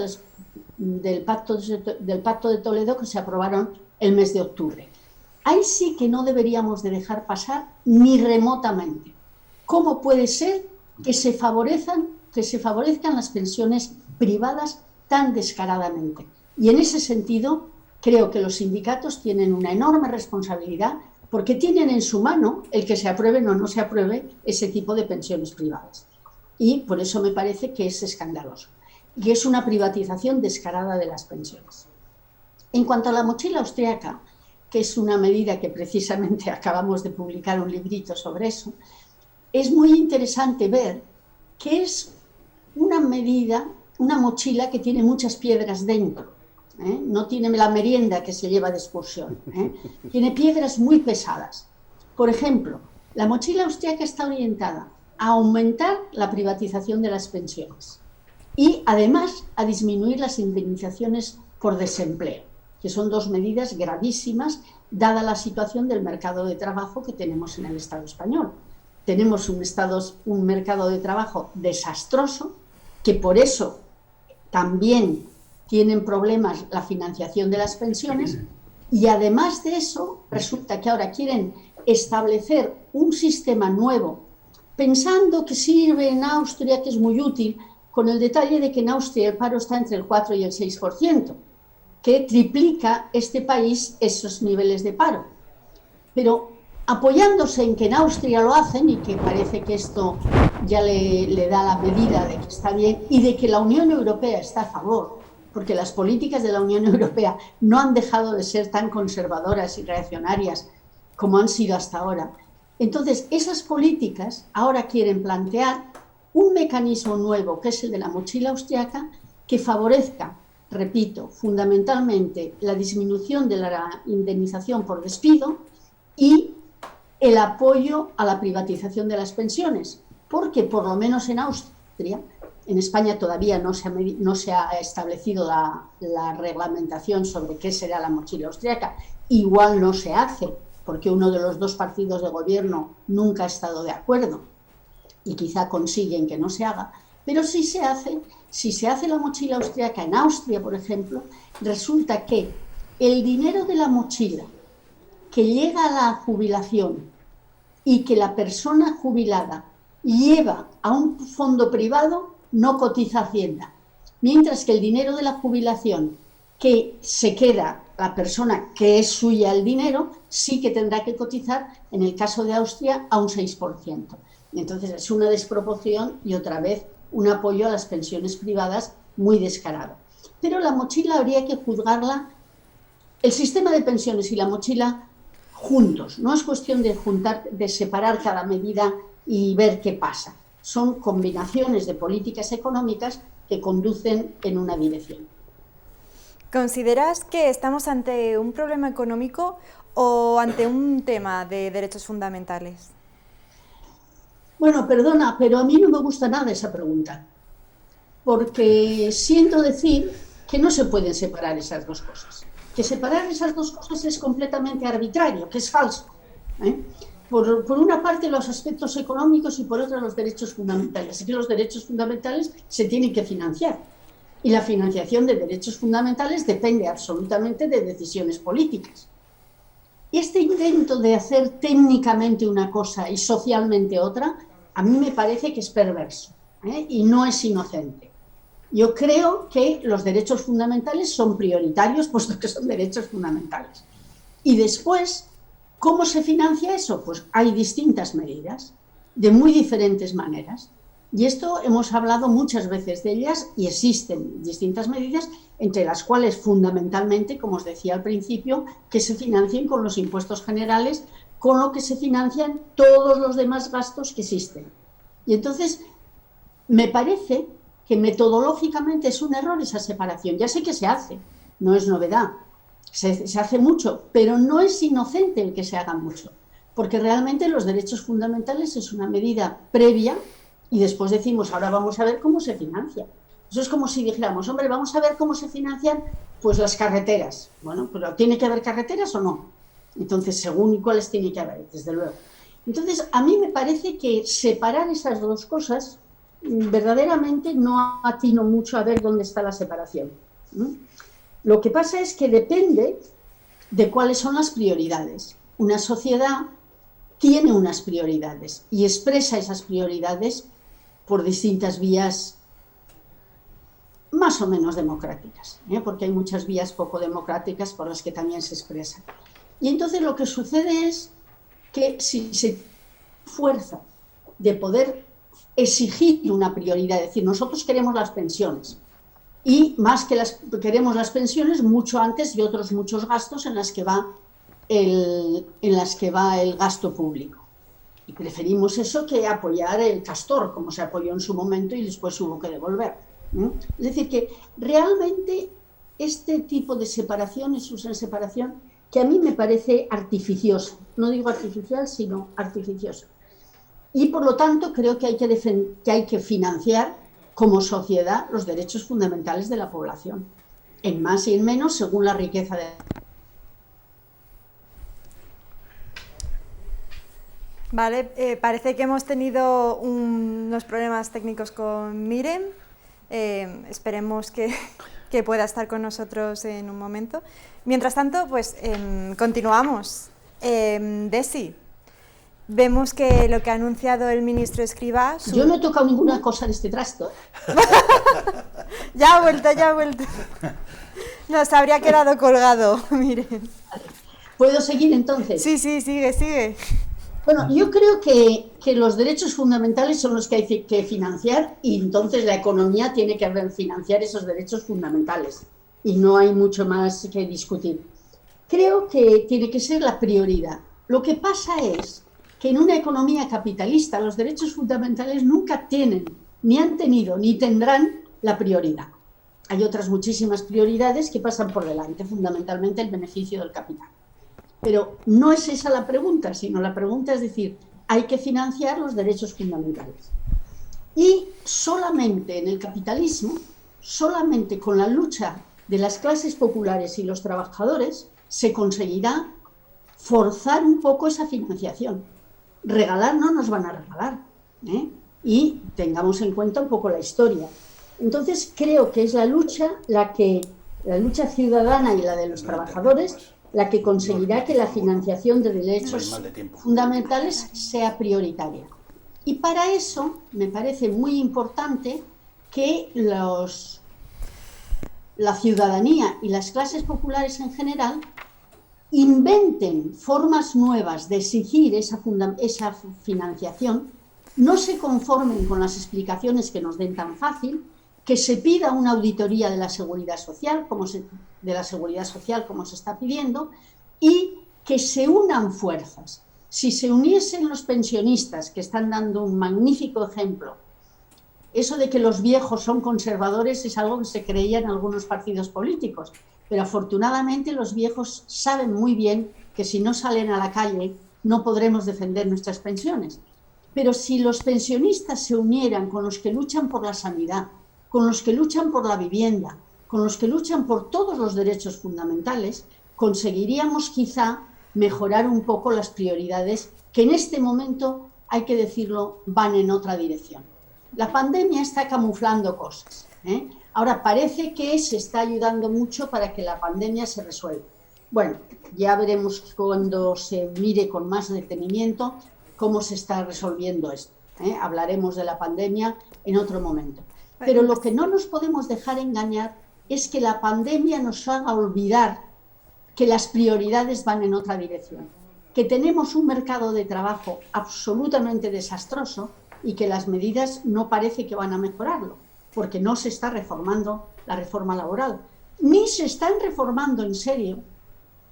del Pacto de Toledo que se aprobaron el mes de octubre. Ahí sí que no deberíamos de dejar pasar ni remotamente. ¿Cómo puede ser que se favorezcan las pensiones privadas tan descaradamente? Y en ese sentido, creo que los sindicatos tienen una enorme responsabilidad porque tienen en su mano el que se aprueben o no se apruebe ese tipo de pensiones privadas. Y por eso me parece que es escandaloso. Y es una privatización descarada de las pensiones. En cuanto a la mochila austríaca, que es una medida que precisamente acabamos de publicar un librito sobre eso, es muy interesante ver que es una medida, una mochila que tiene muchas piedras dentro. No tiene la merienda que se lleva de excursión. Tiene piedras muy pesadas. Por ejemplo, la mochila austríaca está orientada a aumentar la privatización de las pensiones y además a disminuir las indemnizaciones por desempleo, que son dos medidas gravísimas dada la situación del mercado de trabajo que tenemos en el Estado español. Tenemos un mercado de trabajo desastroso, que por eso también tienen problemas la financiación de las pensiones, y además de eso resulta que ahora quieren establecer un sistema nuevo, pensando que sirve en Austria, que es muy útil, con el detalle de que en Austria el paro está entre el 4 y el 6%, que triplica este país esos niveles de paro. Pero apoyándose en que en Austria lo hacen y que parece que esto ya le da la medida de que está bien y de que la Unión Europea está a favor, porque las políticas de la Unión Europea no han dejado de ser tan conservadoras y reaccionarias como han sido hasta ahora. Entonces, esas políticas ahora quieren plantear un mecanismo nuevo, que es el de la mochila austriaca, que favorezca, repito, fundamentalmente la disminución de la indemnización por despido y el apoyo a la privatización de las pensiones, porque por lo menos en Austria, en España todavía no se ha establecido la reglamentación sobre qué será la mochila austriaca, igual no se hace, porque uno de los dos partidos de gobierno nunca ha estado de acuerdo y quizá consiguen que no se haga, pero si se hace la mochila austriaca en Austria, por ejemplo, resulta que el dinero de la mochila que llega a la jubilación y que la persona jubilada lleva a un fondo privado no cotiza Hacienda, mientras que el dinero de la jubilación que se queda la persona que es suya el dinero sí que tendrá que cotizar, en el caso de Austria, a un 6%. Entonces es una desproporción y otra vez un apoyo a las pensiones privadas muy descarado. Pero la mochila habría que juzgarla, el sistema de pensiones y la mochila juntos, no es cuestión de separar cada medida y ver qué pasa. Son combinaciones de políticas económicas que conducen en una dirección. ¿Consideras que estamos ante un problema económico o ante un tema de derechos fundamentales? Bueno, perdona, pero a mí no me gusta nada esa pregunta, porque siento decir que no se pueden separar esas dos cosas. Que separar esas dos cosas es completamente arbitrario, que es falso. por una parte los aspectos económicos y por otra los derechos fundamentales. Es que los derechos fundamentales se tienen que financiar y la financiación de derechos fundamentales depende absolutamente de decisiones políticas. Y este intento de hacer técnicamente una cosa y socialmente otra, a mí me parece que es perverso, y no es inocente. Yo creo que los derechos fundamentales son prioritarios, puesto que son derechos fundamentales. Y después, ¿cómo se financia eso? Pues hay distintas medidas, de muy diferentes maneras. Y esto hemos hablado muchas veces de ellas y existen distintas medidas, entre las cuales fundamentalmente, como os decía al principio, que se financien con los impuestos generales, con lo que se financian todos los demás gastos que existen. Y entonces, me parece que metodológicamente es un error esa separación. Ya sé que se hace, no es novedad, se hace mucho, pero no es inocente el que se haga mucho, porque realmente los derechos fundamentales es una medida previa y después decimos, ahora vamos a ver cómo se financia. Eso es como si dijéramos, hombre, vamos a ver cómo se financian pues las carreteras. Bueno, pero ¿tiene que haber carreteras o no? Entonces, según cuáles tiene que haber, desde luego. Entonces, a mí me parece que separar esas dos cosas, verdaderamente no atino mucho a ver dónde está la separación. Lo que pasa es que depende de cuáles son las prioridades. Una sociedad tiene unas prioridades y expresa esas prioridades por distintas vías más o menos democráticas, porque hay muchas vías poco democráticas por las que también se expresan. Y entonces lo que sucede es que si se tiene fuerza de poder exigir una prioridad, es decir, nosotros queremos las pensiones, y más que queremos las pensiones, mucho antes y otros muchos gastos en las que va el gasto público. Y preferimos eso que apoyar el castor, como se apoyó en su momento y después hubo que devolver. Es decir, que realmente este tipo de separación es una separación que a mí me parece artificiosa. No digo artificial, sino artificiosa. Y por lo tanto creo que hay que financiar como sociedad los derechos fundamentales de la población, en más y en menos según la riqueza de... Vale, parece que hemos tenido unos problemas técnicos con Miren. Esperemos que pueda estar con nosotros en un momento. Mientras tanto, pues continuamos. Desi, vemos que lo que ha anunciado el ministro Escrivá... Yo no he tocado ninguna cosa de este trasto. Ya ha vuelto. Nos habría quedado colgado, Miren. ¿Puedo seguir entonces? Sí, sigue. Bueno, yo creo que los derechos fundamentales son los que hay que financiar y entonces la economía tiene que financiar esos derechos fundamentales y no hay mucho más que discutir. Creo que tiene que ser la prioridad. Lo que pasa es que en una economía capitalista los derechos fundamentales nunca tienen, ni han tenido, ni tendrán la prioridad. Hay otras muchísimas prioridades que pasan por delante, fundamentalmente el beneficio del capital. Pero no es esa la pregunta, sino la pregunta es decir, hay que financiar los derechos fundamentales. Y solamente en el capitalismo, solamente con la lucha de las clases populares y los trabajadores, se conseguirá forzar un poco esa financiación. Regalar no nos van a regalar, y tengamos en cuenta un poco la historia. Entonces creo que es la lucha ciudadana y la de los trabajadores la que conseguirá que la financiación de derechos fundamentales sea prioritaria. Y para eso me parece muy importante que la ciudadanía y las clases populares en general inventen formas nuevas de exigir esa financiación, no se conformen con las explicaciones que nos den tan fácil, que se pida una auditoría de la seguridad social, como se está pidiendo, y que se unan fuerzas. Si se uniesen los pensionistas, que están dando un magnífico ejemplo, eso de que los viejos son conservadores es algo que se creía en algunos partidos políticos, pero afortunadamente los viejos saben muy bien que si no salen a la calle no podremos defender nuestras pensiones. Pero si los pensionistas se unieran con los que luchan por la sanidad, con los que luchan por la vivienda, con los que luchan por todos los derechos fundamentales, conseguiríamos quizá mejorar un poco las prioridades que en este momento, hay que decirlo, van en otra dirección. La pandemia está camuflando cosas, ¿eh? Ahora parece que se está ayudando mucho para que la pandemia se resuelva. Bueno, ya veremos cuando se mire con más detenimiento cómo se está resolviendo esto, ¿eh? Hablaremos de la pandemia en otro momento. Pero lo que no nos podemos dejar engañar es que la pandemia nos haga olvidar que las prioridades van en otra dirección, que tenemos un mercado de trabajo absolutamente desastroso y que las medidas no parece que van a mejorarlo, porque no se está reformando la reforma laboral, ni se están reformando en serio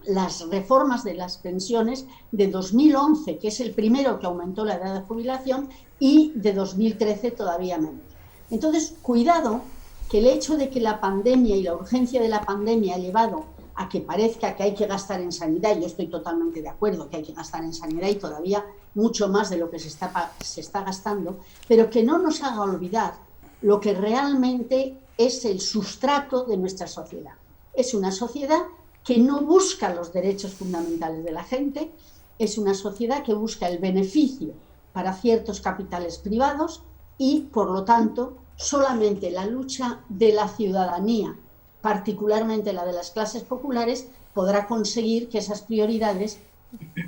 las reformas de las pensiones de 2011, que es el primero que aumentó la edad de jubilación, y de 2013 todavía menos. Entonces, cuidado, que el hecho de que la pandemia y la urgencia de la pandemia ha llevado a que parezca que hay que gastar en sanidad, y yo estoy totalmente de acuerdo que hay que gastar en sanidad y todavía mucho más de lo que se está gastando, pero que no nos haga olvidar lo que realmente es el sustrato de nuestra sociedad. Es una sociedad que no busca los derechos fundamentales de la gente, es una sociedad que busca el beneficio para ciertos capitales privados y, por lo tanto, solamente la lucha de la ciudadanía, particularmente la de las clases populares, podrá conseguir que esas prioridades,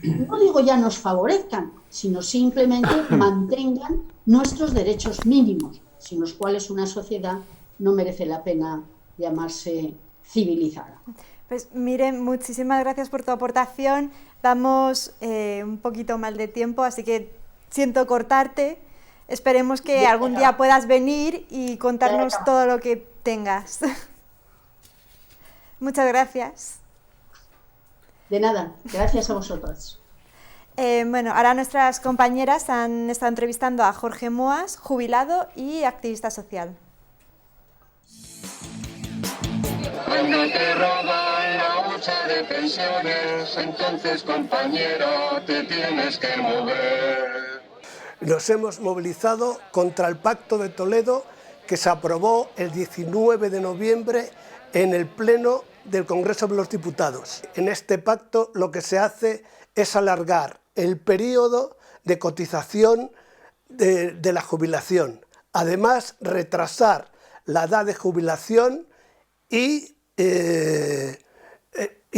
no digo ya nos favorezcan, sino simplemente mantengan nuestros derechos mínimos, sin los cuales una sociedad no merece la pena llamarse civilizada. Pues Miren, muchísimas gracias por tu aportación. Vamos un poquito mal de tiempo, así que siento cortarte. Esperemos que algún día puedas venir y contarnos todo lo que tengas. Muchas gracias. De nada, gracias a vosotros. Bueno, ahora nuestras compañeras han estado entrevistando a Jorge Moas, jubilado y activista social. Cuando te roban la hucha de pensiones, entonces, compañero, te tienes que mover. Nos hemos movilizado contra el Pacto de Toledo que se aprobó el 19 de noviembre en el Pleno del Congreso de los Diputados. En este pacto lo que se hace es alargar el periodo de cotización de la jubilación. Además, retrasar la edad de jubilación y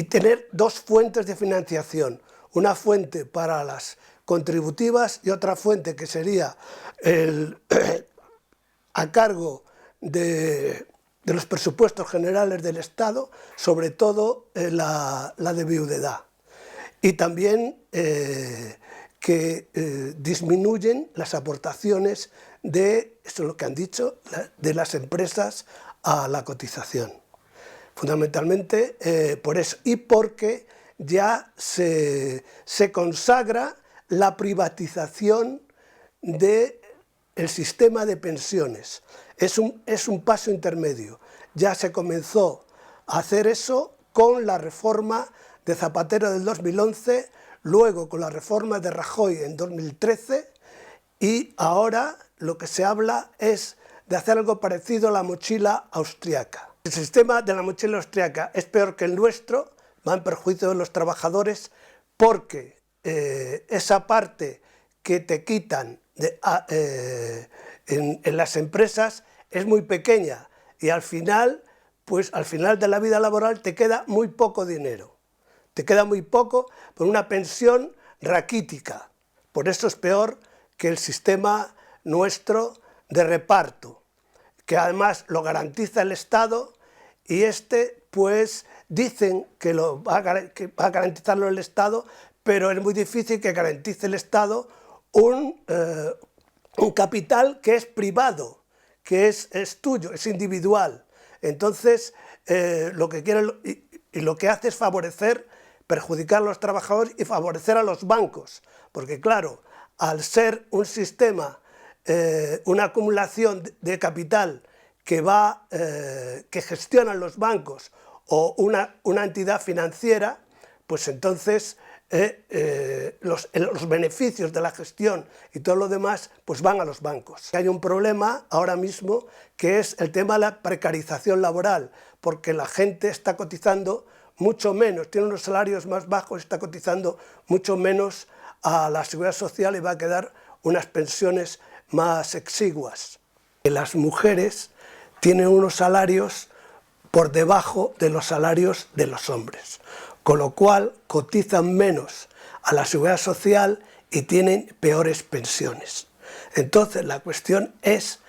tener dos fuentes de financiación. Una fuente para las contributivas y otra fuente que sería a cargo de los presupuestos generales del Estado, sobre todo la de viudedad. Y también que disminuyen las aportaciones de, eso es lo que han dicho, de las empresas a la cotización. Fundamentalmente por eso, y porque ya se consagra la privatización del sistema de pensiones. Es un paso intermedio. Ya se comenzó a hacer eso con la reforma de Zapatero del 2011, luego con la reforma de Rajoy en 2013, y ahora lo que se habla es de hacer algo parecido a la mochila austriaca. El sistema de la mochila austriaca es peor que el nuestro, va en perjuicio de los trabajadores, porque esa parte que te quitan en las empresas es muy pequeña y al final, pues al final de la vida laboral te queda muy poco dinero. Te queda muy poco por una pensión raquítica. Por eso es peor que el sistema nuestro de reparto, que además lo garantiza el Estado y pues dicen que va a garantizarlo el Estado, pero es muy difícil que garantice el Estado un capital que es privado, que es tuyo, es individual. Entonces, lo que quiere y lo que hace es perjudicar a los trabajadores y favorecer a los bancos, porque claro, al ser un sistema, una acumulación de capital que gestionan los bancos o una entidad financiera, pues entonces los beneficios de la gestión y todo lo demás pues van a los bancos. Hay un problema ahora mismo que es el tema de la precarización laboral, porque la gente está cotizando mucho menos, tiene unos salarios más bajos, está cotizando mucho menos a la Seguridad Social y va a quedar unas pensiones más exiguas. Las mujeres tienen unos salarios por debajo de los salarios de los hombres, con lo cual cotizan menos a la Seguridad Social y tienen peores pensiones. Entonces la cuestión es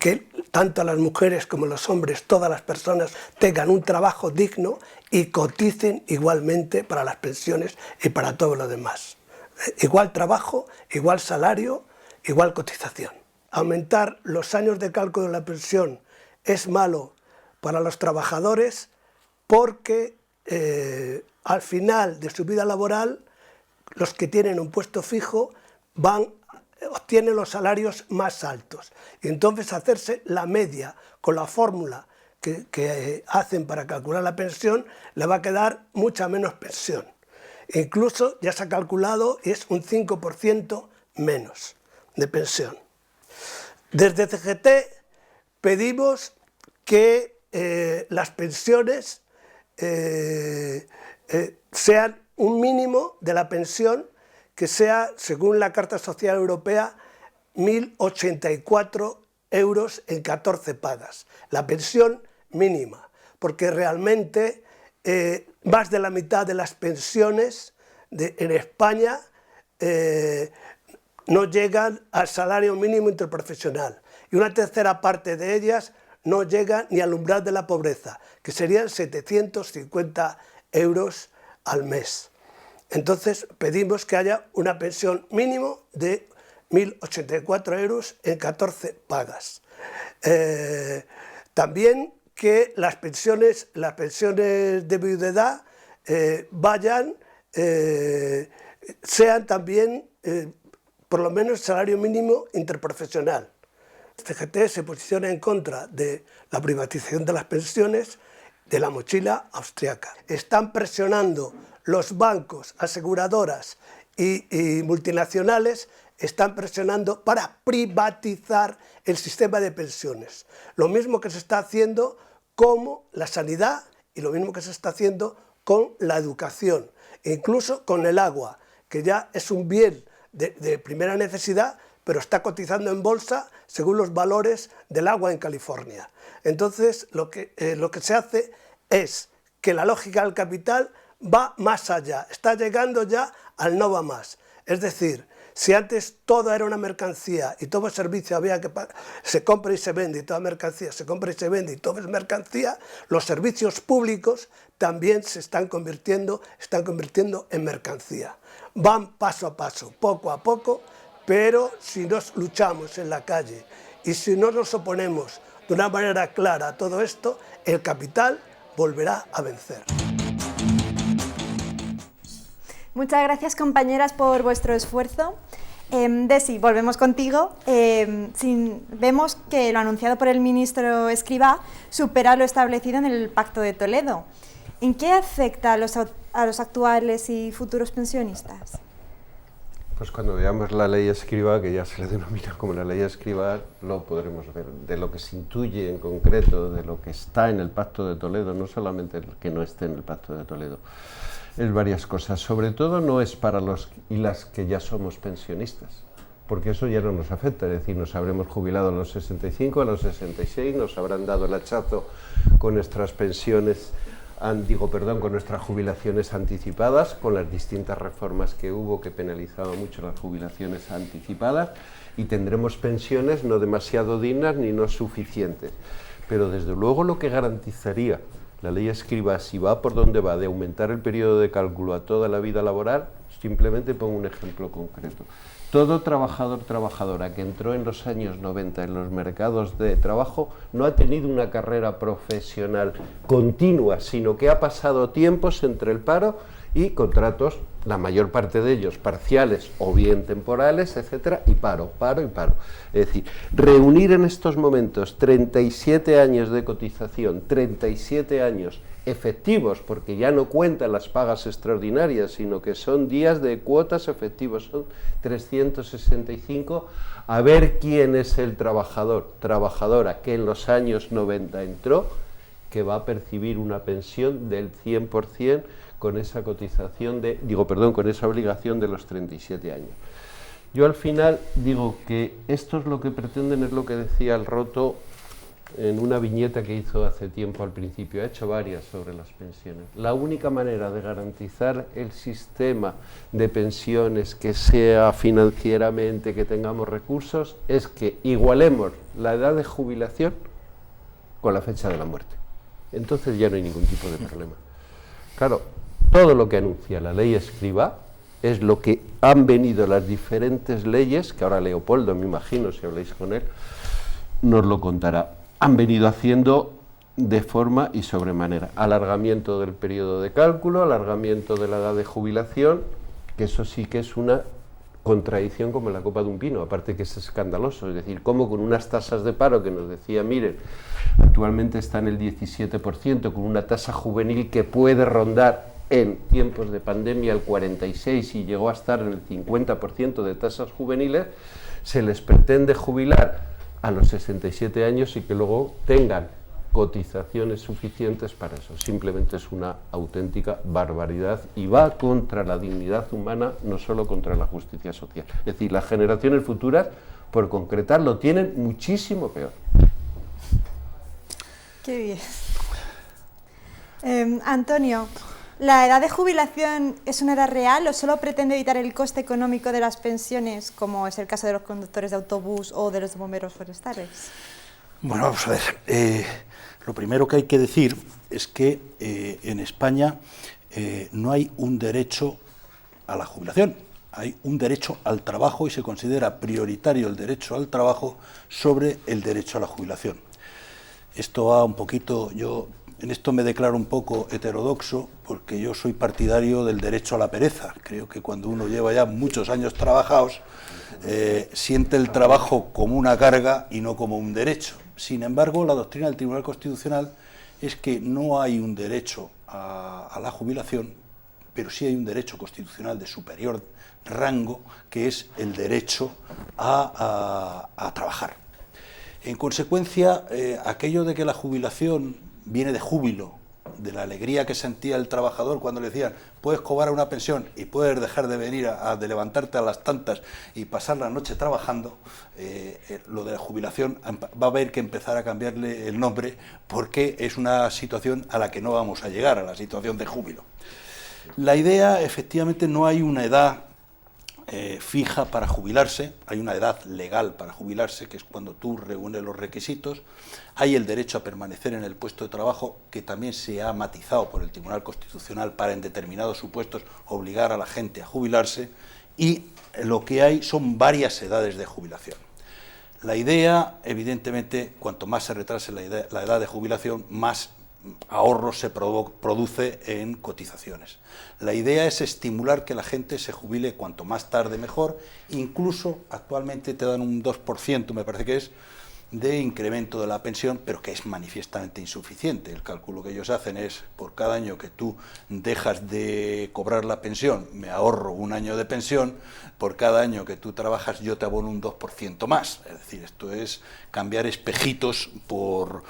que tanto las mujeres como los hombres, todas las personas, tengan un trabajo digno y coticen igualmente para las pensiones y para todo lo demás. Igual trabajo, igual salario, igual cotización. Aumentar los años de cálculo de la pensión es malo para los trabajadores porque al final de su vida laboral los que tienen un puesto fijo obtienen los salarios más altos y entonces hacerse la media con la fórmula que hacen para calcular la pensión le va a quedar mucha menos pensión. Incluso ya se ha calculado y es un 5% menos de pensión. Desde CGT pedimos que las pensiones sean un mínimo de la pensión que sea, según la Carta Social Europea, 1.084 euros en 14 pagas, la pensión mínima, porque realmente más de la mitad de las pensiones en España no llegan al salario mínimo interprofesional y una tercera parte de ellas no llega ni al umbral de la pobreza, que serían 750 euros al mes. Entonces pedimos que haya una pensión mínimo de 1.084 euros en 14 pagas. También que las pensiones de viudedad sean también por lo menos salario mínimo interprofesional. CGT se posiciona en contra de la privatización de las pensiones de la mochila austriaca. Están presionando los bancos, aseguradoras y multinacionales, están presionando para privatizar el sistema de pensiones. Lo mismo que se está haciendo con la sanidad y lo mismo que se está haciendo con la educación, e incluso con el agua, que ya es un bien de primera necesidad, pero está cotizando en bolsa según los valores del agua en California. Entonces, lo que se hace es que la lógica del capital va más allá, está llegando ya al no va más. Es decir, si antes todo era una mercancía y todo servicio había que se compra y se vende y toda mercancía se compra y se vende y todo es mercancía, los servicios públicos también se están convirtiendo en mercancía. Van paso a paso, poco a poco, pero si nos luchamos en la calle y si no nos oponemos de una manera clara a todo esto, el capital volverá a vencer. Muchas gracias, compañeras, por vuestro esfuerzo. Desi, volvemos contigo. Vemos que lo anunciado por el ministro Escrivá supera lo establecido en el Pacto de Toledo. ¿En qué afecta a los actuales y futuros pensionistas? Pues cuando veamos la ley Escrivá, que ya se le denomina como la ley Escrivá, lo podremos ver. De lo que se intuye en concreto, de lo que está en el Pacto de Toledo, no solamente el que no esté en el Pacto de Toledo, es varias cosas. Sobre todo no es para los y las que ya somos pensionistas, porque eso ya no nos afecta, es decir, nos habremos jubilado a los 65, a los 66, nos habrán dado el hachazo con nuestras pensiones, con nuestras jubilaciones anticipadas, con las distintas reformas que hubo que penalizaban mucho las jubilaciones anticipadas, y tendremos pensiones no demasiado dignas ni no suficientes. Pero desde luego lo que garantizaría la ley Escrivá, si va por donde va, de aumentar el periodo de cálculo a toda la vida laboral, simplemente pongo un ejemplo concreto. Todo trabajador, trabajadora que entró en los años 90 en los mercados de trabajo no ha tenido una carrera profesional continua, sino que ha pasado tiempos entre el paro y contratos, la mayor parte de ellos parciales o bien temporales, etcétera, y paro. Es decir, reunir en estos momentos 37 años de cotización, 37 años efectivos, porque ya no cuentan las pagas extraordinarias, sino que son días de cuotas efectivos, son 365, a ver quién es el trabajador, trabajadora que en los años 90 entró que va a percibir una pensión del 100% con esa cotización con esa obligación de los 37 años. Yo al final digo que esto es lo que pretenden, es lo que decía el Roto en una viñeta que hizo hace tiempo al principio, ha hecho varias sobre las pensiones. La única manera de garantizar el sistema de pensiones que sea financieramente, que tengamos recursos, es que igualemos la edad de jubilación con la fecha de la muerte. Entonces ya no hay ningún tipo de problema. Claro, todo lo que anuncia la ley Escrivá es lo que han venido las diferentes leyes, que ahora Leopoldo, me imagino, si habláis con él, nos lo contará. Han venido haciendo de forma y sobremanera. Alargamiento del periodo de cálculo, alargamiento de la edad de jubilación, que eso sí que es una contradicción como en la copa de un pino, aparte que es escandaloso. Es decir, como con unas tasas de paro que nos decía, miren, actualmente está en el 17%, con una tasa juvenil que puede rondar en tiempos de pandemia el 46% y llegó a estar en el 50% de tasas juveniles, se les pretende jubilar a los 67 años y que luego tengan cotizaciones suficientes para eso. Simplemente es una auténtica barbaridad y va contra la dignidad humana, no solo contra la justicia social. Es decir, las generaciones futuras, por concretar, lo tienen muchísimo peor. Qué bien. Antonio, ¿la edad de jubilación es una edad real o solo pretende evitar el coste económico de las pensiones, como es el caso de los conductores de autobús o de los bomberos forestales? Bueno, vamos a ver. Lo primero que hay que decir es que en España no hay un derecho a la jubilación, hay un derecho al trabajo y se considera prioritario el derecho al trabajo sobre el derecho a la jubilación. Esto va un poquito, en esto me declaro un poco heterodoxo porque yo soy partidario del derecho a la pereza. Creo que cuando uno lleva ya muchos años trabajados, siente el trabajo como una carga y no como un derecho. Sin embargo, la doctrina del Tribunal Constitucional es que no hay un derecho a la jubilación, pero sí hay un derecho constitucional de superior rango, que es el derecho a trabajar. En consecuencia, aquello de que la jubilación viene de júbilo, de la alegría que sentía el trabajador cuando le decían puedes cobrar una pensión y puedes dejar de venir de levantarte a las tantas y pasar la noche trabajando, lo de la jubilación va a haber que empezar a cambiarle el nombre porque es una situación a la que no vamos a llegar, a la situación de júbilo. La idea, efectivamente, no hay una edad fija para jubilarse, hay una edad legal para jubilarse, que es cuando tú reúnes los requisitos. Hay el derecho a permanecer en el puesto de trabajo, que también se ha matizado por el Tribunal Constitucional para en determinados supuestos obligar a la gente a jubilarse, y lo que hay son varias edades de jubilación. La idea, evidentemente, cuanto más se retrase la edad de jubilación, más ahorro se produce en cotizaciones. La idea es estimular que la gente se jubile cuanto más tarde mejor, incluso actualmente te dan un 2%, me parece que es, de incremento de la pensión, pero que es manifiestamente insuficiente. El cálculo que ellos hacen es, por cada año que tú dejas de cobrar la pensión, me ahorro un año de pensión, por cada año que tú trabajas yo te abono un 2% más. Es decir, esto es cambiar espejitos por...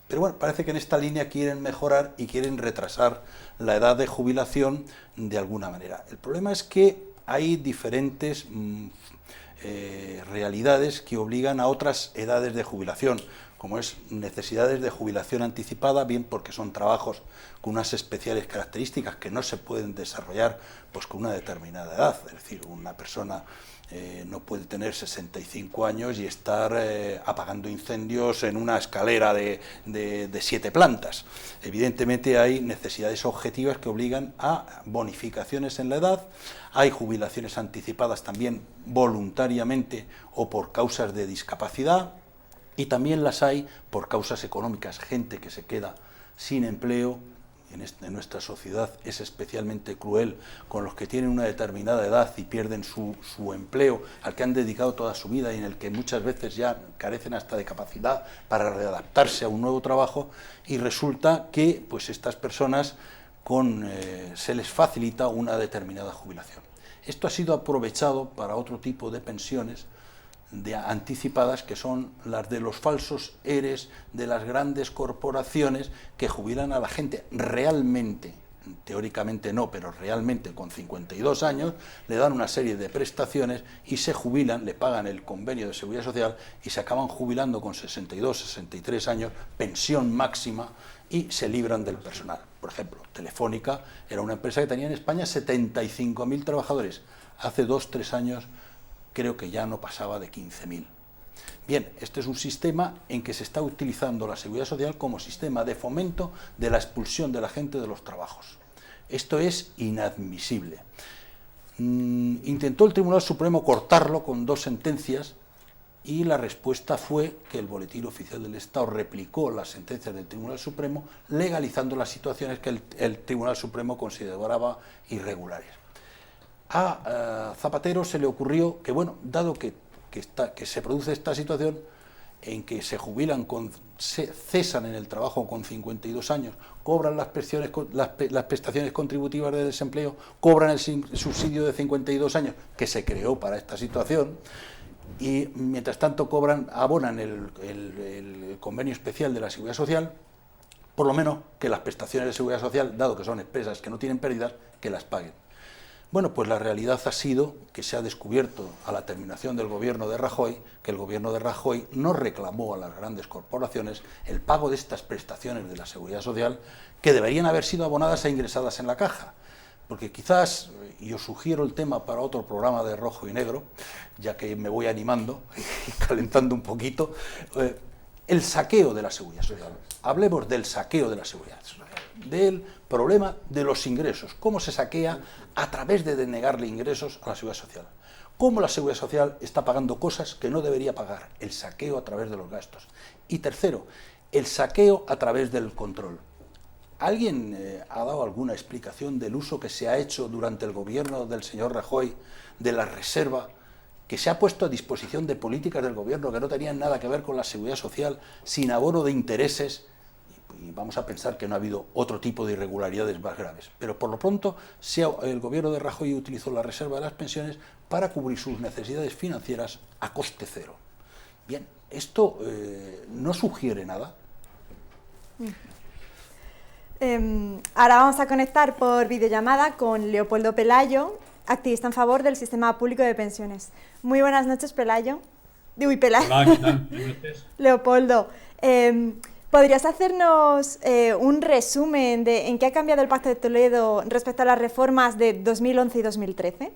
Pero bueno, parece que en esta línea quieren mejorar y quieren retrasar la edad de jubilación de alguna manera. El problema es que hay diferentes realidades que obligan a otras edades de jubilación, como es necesidades de jubilación anticipada, bien porque son trabajos con unas especiales características que no se pueden desarrollar pues con una determinada edad. Es decir, una persona no puede tener 65 años y estar apagando incendios en una escalera de 7 plantas. Evidentemente hay necesidades objetivas que obligan a bonificaciones en la edad. Hay jubilaciones anticipadas también voluntariamente o por causas de discapacidad, y también las hay por causas económicas, gente que se queda sin empleo. En nuestra sociedad es especialmente cruel con los que tienen una determinada edad y pierden su empleo al que han dedicado toda su vida y en el que muchas veces ya carecen hasta de capacidad para readaptarse a un nuevo trabajo, y resulta que pues estas personas se les facilita una determinada jubilación. Esto ha sido aprovechado para otro tipo de pensiones anticipadas, que son las de los falsos ERES de las grandes corporaciones que jubilan a la gente realmente, teóricamente no, pero realmente con 52 años, le dan una serie de prestaciones y se jubilan, le pagan el convenio de seguridad social y se acaban jubilando con 62, 63 años, pensión máxima, y se libran del personal. Por ejemplo, Telefónica era una empresa que tenía en España 75.000 trabajadores. Hace 2-3 años creo que ya no pasaba de 15.000. Bien, este es un sistema en que se está utilizando la seguridad social como sistema de fomento de la expulsión de la gente de los trabajos. Esto es inadmisible. Intentó el Tribunal Supremo cortarlo con 2 sentencias y la respuesta fue que el Boletín Oficial del Estado replicó las sentencias del Tribunal Supremo, legalizando las situaciones que el Tribunal Supremo consideraba irregulares. A Zapatero se le ocurrió que, bueno, dado que se produce esta situación en que se jubilan, cesan en el trabajo con 52 años, cobran las prestaciones contributivas de desempleo, cobran el subsidio de 52 años que se creó para esta situación, y mientras tanto abonan el convenio especial de la Seguridad Social, por lo menos que las prestaciones de Seguridad Social, dado que son empresas que no tienen pérdidas, que las paguen. Bueno, pues la realidad ha sido que se ha descubierto a la terminación del gobierno de Rajoy que el gobierno de Rajoy no reclamó a las grandes corporaciones el pago de estas prestaciones de la Seguridad Social que deberían haber sido abonadas e ingresadas en la caja. Porque quizás, y os sugiero el tema para otro programa de Rojo y Negro, ya que me voy animando y calentando un poquito, el saqueo de la Seguridad Social. Hablemos del saqueo de la Seguridad Social, del problema de los ingresos, cómo se saquea a través de denegarle ingresos a la Seguridad Social. Cómo la Seguridad Social está pagando cosas que no debería pagar, el saqueo a través de los gastos. Y tercero, el saqueo a través del control. ¿Alguien ha dado alguna explicación del uso que se ha hecho durante el gobierno del señor Rajoy de la reserva que se ha puesto a disposición de políticas del gobierno que no tenían nada que ver con la Seguridad Social, sin abono de intereses? Y vamos a pensar que no ha habido otro tipo de irregularidades más graves. Pero por lo pronto el gobierno de Rajoy utilizó la reserva de las pensiones para cubrir sus necesidades financieras a coste cero. Bien, ¿esto no sugiere nada? Ahora vamos a conectar por videollamada con Leopoldo Pelayo, activista en favor del sistema público de pensiones. Muy buenas noches, Pelayo. Pelayo. Hola, ¿qué tal? Buenas noches. Leopoldo, ¿podrías hacernos un resumen de en qué ha cambiado el Pacto de Toledo respecto a las reformas de 2011 y 2013?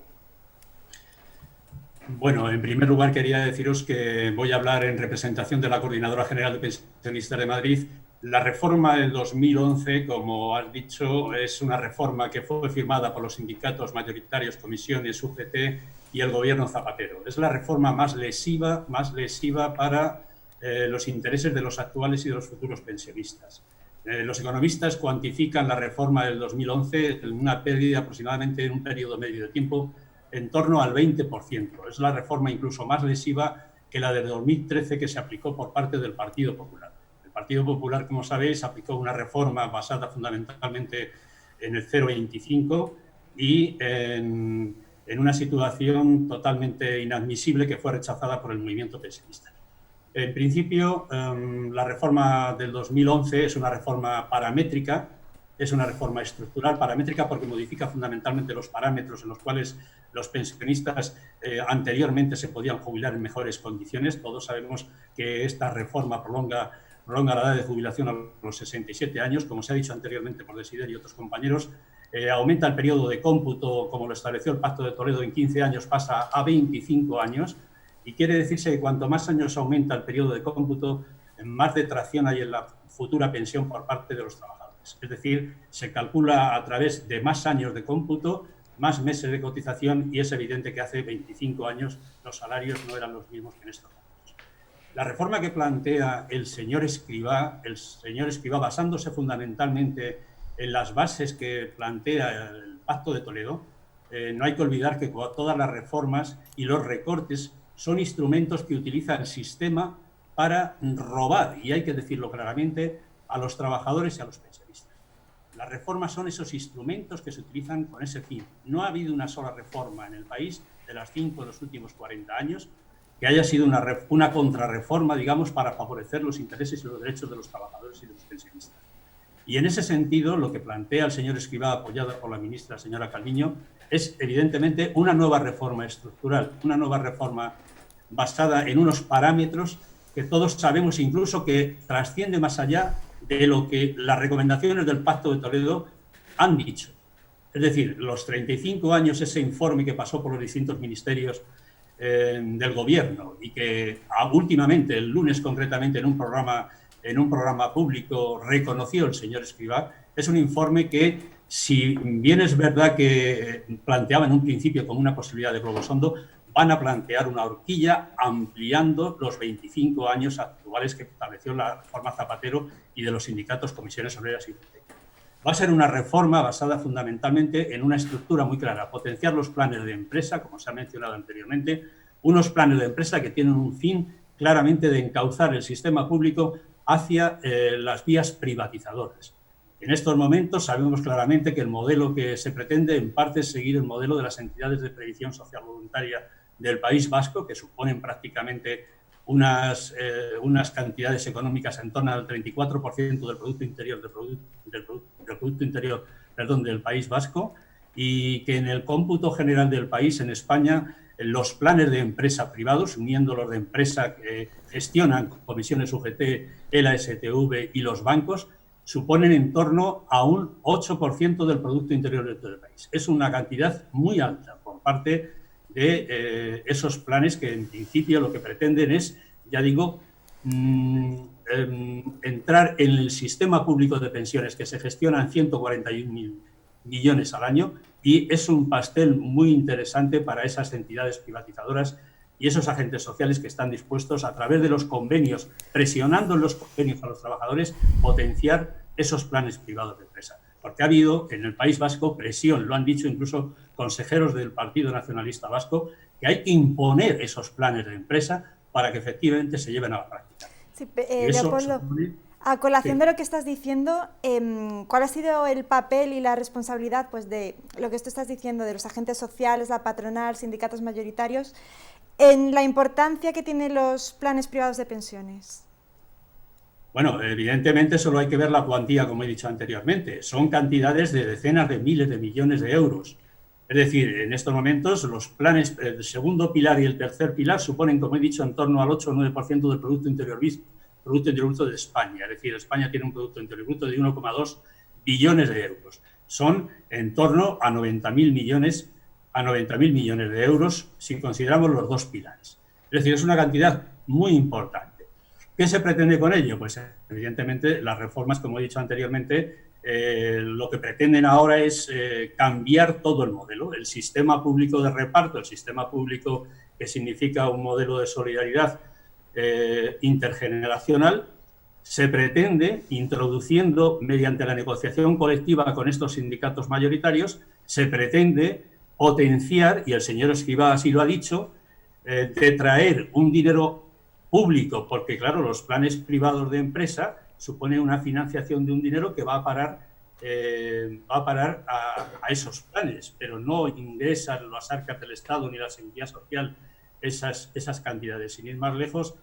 Bueno, en primer lugar quería deciros que voy a hablar en representación de la Coordinadora General de Pensionistas de Madrid. La reforma del 2011, como has dicho, es una reforma que fue firmada por los sindicatos mayoritarios, comisiones, UGT y el gobierno Zapatero. Es la reforma más lesiva para los intereses de los actuales y de los futuros pensionistas. Los economistas cuantifican la reforma del 2011 en una pérdida aproximadamente en un periodo medio de tiempo en torno al 20%. Es la reforma incluso más lesiva que la del 2013 que se aplicó por parte del Partido Popular. El Partido Popular, como sabéis, aplicó una reforma basada fundamentalmente en el 0,25 y en una situación totalmente inadmisible que fue rechazada por el movimiento pensionista. En principio, la reforma del 2011 es una reforma paramétrica, es una reforma estructural paramétrica porque modifica fundamentalmente los parámetros en los cuales los pensionistas anteriormente se podían jubilar en mejores condiciones. Todos sabemos que esta reforma prolonga la edad de jubilación a los 67 años, como se ha dicho anteriormente por Desider y otros compañeros. Aumenta el periodo de cómputo, como lo estableció el Pacto de Toledo, en 15 años pasa a 25 años. Y quiere decirse que cuanto más años aumenta el periodo de cómputo, más detracción hay en la futura pensión por parte de los trabajadores. Es decir, se calcula a través de más años de cómputo, más meses de cotización, y es evidente que hace 25 años los salarios no eran los mismos que en estos momentos. La reforma que plantea el señor Escrivá basándose fundamentalmente en las bases que plantea el Pacto de Toledo, no hay que olvidar que todas las reformas y los recortes son instrumentos que utiliza el sistema para robar, y hay que decirlo claramente, a los trabajadores y a los pensionistas. Las reformas son esos instrumentos que se utilizan con ese fin. No ha habido una sola reforma en el país de las 5 de los últimos 40 años que haya sido una contrarreforma, digamos, para favorecer los intereses y los derechos de los trabajadores y de los pensionistas. Y en ese sentido, lo que plantea el señor Escrivá, apoyado por la ministra señora Calviño, es evidentemente una nueva reforma estructural, una nueva reforma basada en unos parámetros que todos sabemos incluso que trasciende más allá de lo que las recomendaciones del Pacto de Toledo han dicho. Es decir, los 35 años, ese informe que pasó por los distintos ministerios del Gobierno y que últimamente, el lunes concretamente, en un programa público reconoció el señor Escrivá, es un informe que, si bien es verdad que planteaba en un principio como una posibilidad de globosondo, van a plantear una horquilla ampliando los 25 años actuales que estableció la reforma Zapatero y de los sindicatos, comisiones obreras y va a ser una reforma basada fundamentalmente en una estructura muy clara, potenciar los planes de empresa, como se ha mencionado anteriormente, unos planes de empresa que tienen un fin claramente de encauzar el sistema público hacia las vías privatizadoras. En estos momentos sabemos claramente que el modelo que se pretende en parte es seguir el modelo de las entidades de previsión social voluntaria del País Vasco, que suponen prácticamente unas cantidades económicas en torno al 34% del Producto Interior del País Vasco, y que en el cómputo general del país, en España, los planes de empresa privados, uniendo los de empresa que gestionan comisiones UGT, la STV y los bancos, suponen en torno a un 8% del Producto Interior Bruto del país. Es una cantidad muy alta por parte de esos planes que en principio lo que pretenden es, ya digo, entrar en el sistema público de pensiones, que se gestionan 141.000 millones al año, y es un pastel muy interesante para esas entidades privatizadoras y esos agentes sociales que están dispuestos, a través de los convenios, presionando en los convenios a los trabajadores, potenciar esos planes privados de empresa. Porque ha habido en el País Vasco presión, lo han dicho incluso consejeros del Partido Nacionalista Vasco, que hay que imponer esos planes de empresa para que efectivamente se lleven a la práctica. Sí, Leopoldo, a colación de lo que estás diciendo, ¿cuál ha sido el papel y la responsabilidad, pues, de lo que tú estás diciendo, de los agentes sociales, la patronal, sindicatos mayoritarios, en la importancia que tienen los planes privados de pensiones? Bueno, evidentemente solo hay que ver la cuantía, como he dicho anteriormente. Son cantidades de decenas de miles de millones de euros. Es decir, en estos momentos los planes, el segundo pilar y el tercer pilar suponen, como he dicho, en torno al 8 o 9% del Producto Interior Bruto de España. Es decir, España tiene un Producto Interior Bruto de 1,2 billones de euros. Son en torno a 90.000 millones de euros si consideramos los dos pilares. Es decir, es una cantidad muy importante. ¿Qué se pretende con ello? Pues evidentemente las reformas, como he dicho anteriormente, lo que pretenden ahora es cambiar todo el modelo, el sistema público de reparto, el sistema público que significa un modelo de solidaridad intergeneracional. Se pretende, introduciendo mediante la negociación colectiva con estos sindicatos mayoritarios, se pretende potenciar, y el señor Escrivá así lo ha dicho, de traer un dinero público, porque claro, los planes privados de empresa suponen una financiación de un dinero que va a parar a esos planes, pero no ingresan las arcas del Estado ni la Seguridad Social esas cantidades. Sin ir más lejos,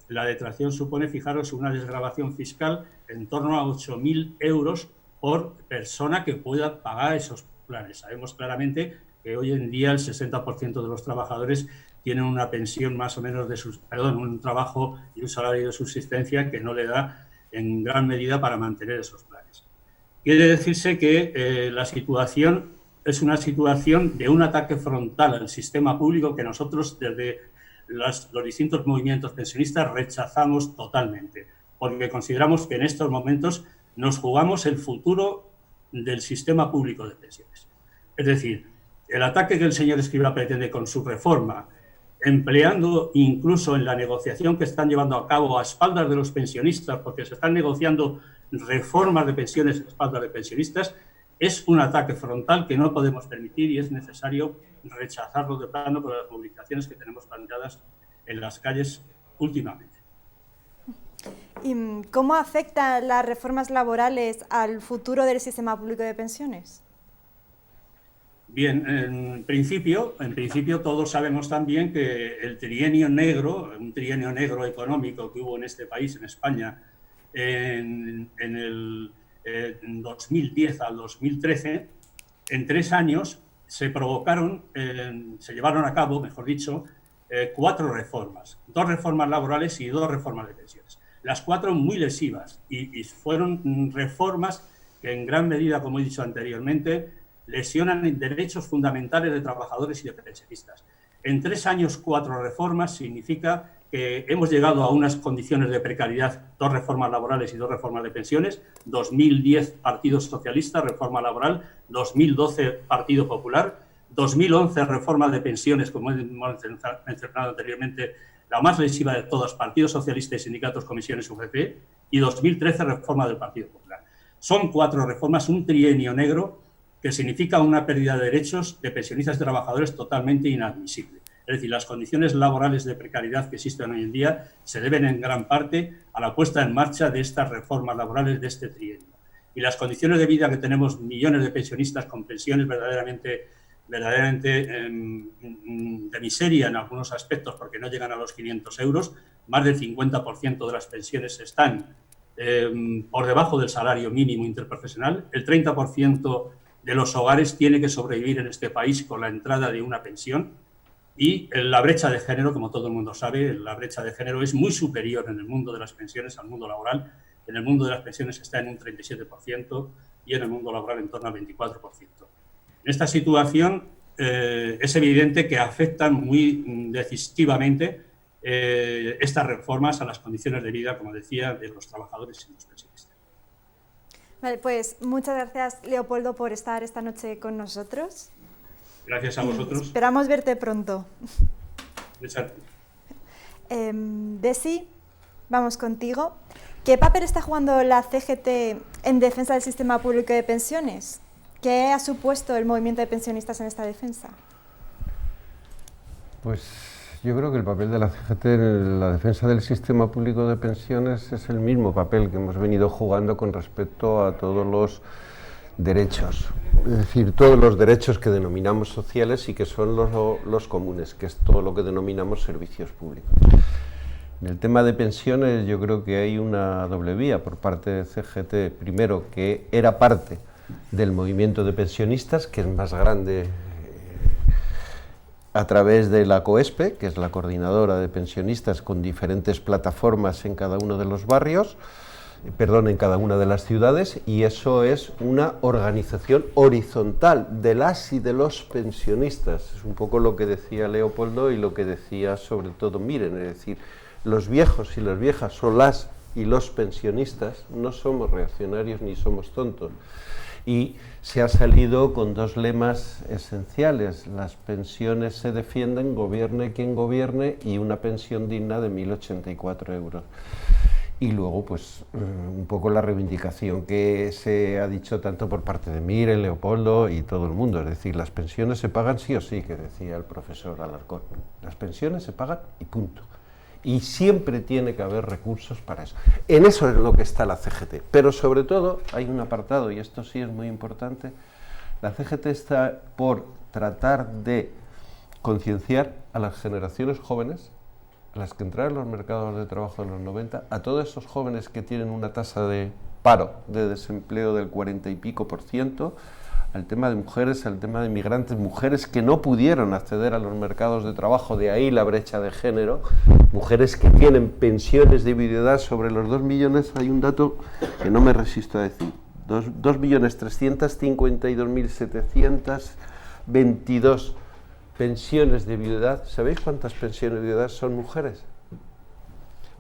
la detracción supone, fijaros, una desgravación fiscal en torno a 8.000 euros por persona que pueda pagar esos planes. Sabemos claramente que hoy en día el 60% de los trabajadores tienen una pensión más o menos un trabajo y un salario de subsistencia que no le da en gran medida para mantener esos planes. Quiere decirse que la situación es una situación de un ataque frontal al sistema público que nosotros desde los distintos movimientos pensionistas rechazamos totalmente, porque consideramos que en estos momentos nos jugamos el futuro del sistema público de pensiones. Es decir, el ataque que el señor Escrivá pretende con su reforma, empleando incluso en la negociación que están llevando a cabo a espaldas de los pensionistas, porque se están negociando reformas de pensiones a espaldas de pensionistas, es un ataque frontal que no podemos permitir y es necesario rechazarlo de plano por las movilizaciones que tenemos planteadas en las calles últimamente. ¿Y cómo afectan las reformas laborales al futuro del sistema público de pensiones? Bien, en principio todos sabemos también que el trienio negro, un trienio negro económico que hubo en este país, en España, en el 2010 al 2013, en 3 años se llevaron a cabo, mejor dicho, 4 reformas, 2 reformas laborales y 2 reformas de pensiones. Las 4 muy lesivas y fueron reformas que en gran medida, como he dicho anteriormente, lesionan derechos fundamentales de trabajadores y de pensionistas. En 3 años, 4 reformas significa que hemos llegado a unas condiciones de precariedad, 2 reformas laborales y 2 reformas de pensiones, 2010 Partido Socialista, reforma laboral, 2012 Partido Popular, 2011 reforma de pensiones, como hemos mencionado anteriormente, la más lesiva de todas, Partido Socialista y Sindicatos, Comisiones, UGT, y 2013 reforma del Partido Popular. Son 4 reformas, un trienio negro que significa una pérdida de derechos de pensionistas y trabajadores totalmente inadmisible. Es decir, las condiciones laborales de precariedad que existen hoy en día se deben en gran parte a la puesta en marcha de estas reformas laborales de este trienio. Y las condiciones de vida que tenemos millones de pensionistas con pensiones verdaderamente de miseria en algunos aspectos porque no llegan a los 500 euros, más del 50% de las pensiones están por debajo del salario mínimo interprofesional, el 30% de los hogares tiene que sobrevivir en este país con la entrada de una pensión y la brecha de género, como todo el mundo sabe, la brecha de género es muy superior en el mundo de las pensiones al mundo laboral. En el mundo de las pensiones está en un 37% y en el mundo laboral en torno al 24%. En esta situación es evidente que afectan muy decisivamente estas reformas a las condiciones de vida, como decía, de los trabajadores y los pensionistas. Vale, pues muchas gracias, Leopoldo, por estar esta noche con nosotros. Gracias a vosotros. Esperamos verte pronto. Exacto. Desi, vamos contigo. ¿Qué papel está jugando la CGT en defensa del sistema público de pensiones? ¿Qué ha supuesto el movimiento de pensionistas en esta defensa? Pues yo creo que el papel de la CGT en la defensa del sistema público de pensiones es el mismo papel que hemos venido jugando con respecto a todos los derechos, es decir, todos los derechos que denominamos sociales y que son los comunes, que es todo lo que denominamos servicios públicos. En el tema de pensiones yo creo que hay una doble vía por parte de CGT, primero que era parte del movimiento de pensionistas, que es más grande a través de la COESPE, que es la coordinadora de pensionistas con diferentes plataformas en cada uno de los barrios, en cada una de las ciudades, y eso es una organización horizontal de las y de los pensionistas. Es un poco lo que decía Leopoldo y lo que decía sobre todo Miren, es decir, los viejos y las viejas son las y los pensionistas, no somos reaccionarios ni somos tontos. Y se ha salido con 2 lemas esenciales: las pensiones se defienden, gobierne quien gobierne, y una pensión digna de 1.084 euros. Y luego, pues, un poco la reivindicación que se ha dicho tanto por parte de Miren, Leopoldo y todo el mundo, es decir, las pensiones se pagan sí o sí, que decía el profesor Alarcón. Las pensiones se pagan y punto. Y siempre tiene que haber recursos para eso. En eso es lo que está la CGT. Pero sobre todo hay un apartado, y esto sí es muy importante, la CGT está por tratar de concienciar a las generaciones jóvenes, a las que entraron en los mercados de trabajo en los 90, a todos esos jóvenes que tienen una tasa de paro, de desempleo del 40 y pico %, al tema de mujeres, al tema de migrantes, mujeres que no pudieron acceder a los mercados de trabajo, de ahí la brecha de género, mujeres que tienen pensiones de viudedad sobre los 2 millones, hay un dato que no me resisto a decir, 2.352.722 pensiones de viudedad. ¿Sabéis cuántas pensiones de viudedad son mujeres?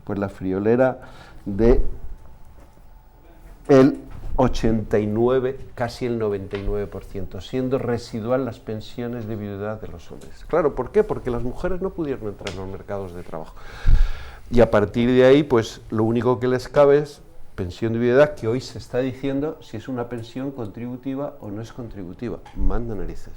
Pues la friolera de el 89, casi el 99%, siendo residual las pensiones de viudedad de los hombres. Claro, ¿por qué? Porque las mujeres no pudieron entrar en los mercados de trabajo. Y a partir de ahí, pues lo único que les cabe es pensión de viudedad, que hoy se está diciendo si es una pensión contributiva o no es contributiva. Manda narices.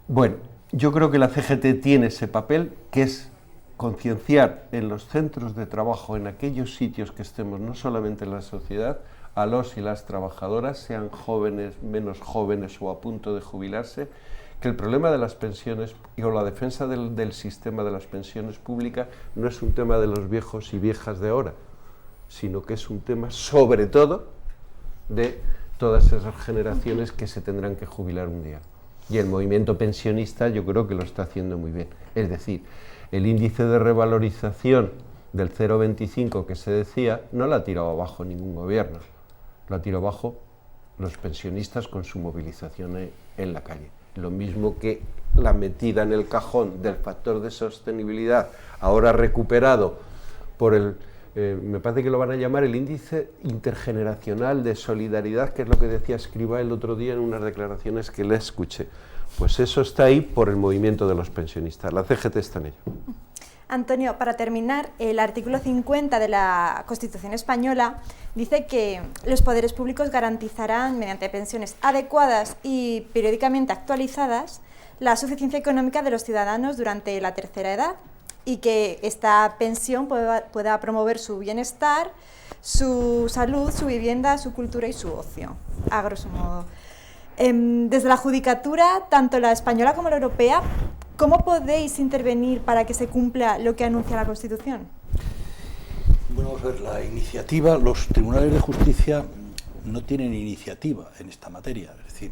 Bueno, yo creo que la CGT tiene ese papel, que es concienciar en los centros de trabajo, en aquellos sitios que estemos, no solamente en la sociedad, a los y las trabajadoras, sean jóvenes, menos jóvenes o a punto de jubilarse, que el problema de las pensiones o la defensa del sistema de las pensiones públicas no es un tema de los viejos y viejas de ahora, sino que es un tema sobre todo de todas esas generaciones que se tendrán que jubilar un día. Y el movimiento pensionista yo creo que lo está haciendo muy bien. Es decir, el índice de revalorización del 0,25 que se decía no lo ha tirado abajo ningún gobierno, lo ha tirado abajo los pensionistas con su movilización en la calle. Lo mismo que la metida en el cajón del factor de sostenibilidad, ahora recuperado por el, me parece que lo van a llamar el índice intergeneracional de solidaridad, que es lo que decía Escrivá el otro día en unas declaraciones que le escuché. Pues eso está ahí por el movimiento de los pensionistas. La CGT está en ello. Antonio, para terminar, el artículo 50 de la Constitución española dice que los poderes públicos garantizarán, mediante pensiones adecuadas y periódicamente actualizadas, la suficiencia económica de los ciudadanos durante la tercera edad y que esta pensión pueda promover su bienestar, su salud, su vivienda, su cultura y su ocio, a grosso modo. Desde la Judicatura, tanto la española como la europea, ¿cómo podéis intervenir para que se cumpla lo que anuncia la Constitución? Bueno, vamos a ver, la iniciativa, los tribunales de justicia no tienen iniciativa en esta materia, es decir,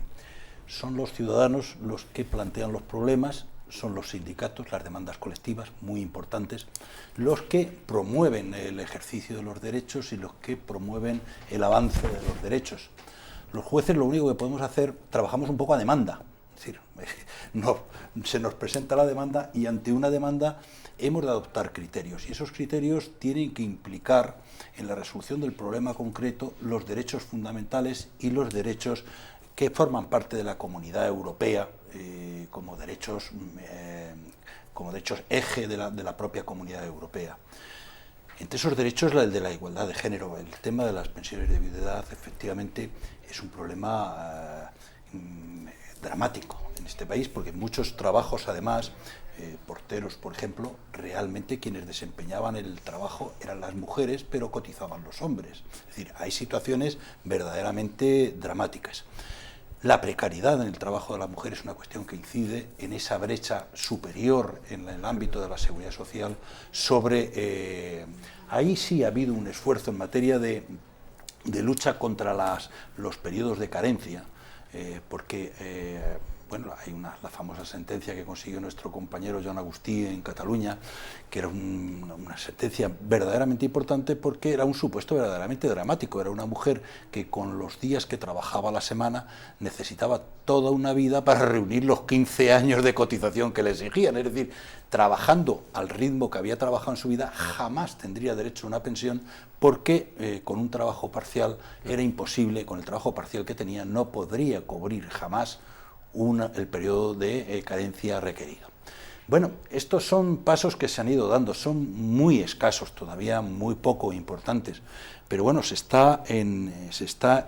son los ciudadanos los que plantean los problemas, son los sindicatos, las demandas colectivas, muy importantes, los que promueven el ejercicio de los derechos y los que promueven el avance de los derechos. Los jueces lo único que podemos hacer, trabajamos un poco a demanda, es decir, no, se nos presenta la demanda y ante una demanda hemos de adoptar criterios y esos criterios tienen que implicar en la resolución del problema concreto los derechos fundamentales y los derechos que forman parte de la Comunidad Europea como derechos eje de la propia Comunidad Europea. Entre esos derechos, el de la igualdad de género, el tema de las pensiones de viudedad, efectivamente es un problema dramático en este país, porque muchos trabajos, además, porteros, por ejemplo, realmente quienes desempeñaban el trabajo eran las mujeres, pero cotizaban los hombres. Es decir, hay situaciones verdaderamente dramáticas. La precariedad en el trabajo de la mujer es una cuestión que incide en esa brecha superior en el ámbito de la seguridad social sobre... ahí sí ha habido un esfuerzo en materia de lucha contra los periodos de carencia, porque bueno, hay la famosa sentencia que consiguió nuestro compañero Joan Agustí en Cataluña, que era una sentencia verdaderamente importante porque era un supuesto verdaderamente dramático. Era una mujer que con los días que trabajaba a la semana necesitaba toda una vida para reunir los 15 años de cotización que le exigían. Es decir, trabajando al ritmo que había trabajado en su vida, jamás tendría derecho a una pensión porque con un trabajo parcial era imposible, con el trabajo parcial que tenía no podría cubrir jamás el periodo de carencia requerido. Bueno, estos son pasos que se han ido dando, son muy escasos todavía, muy poco importantes, pero bueno, se está en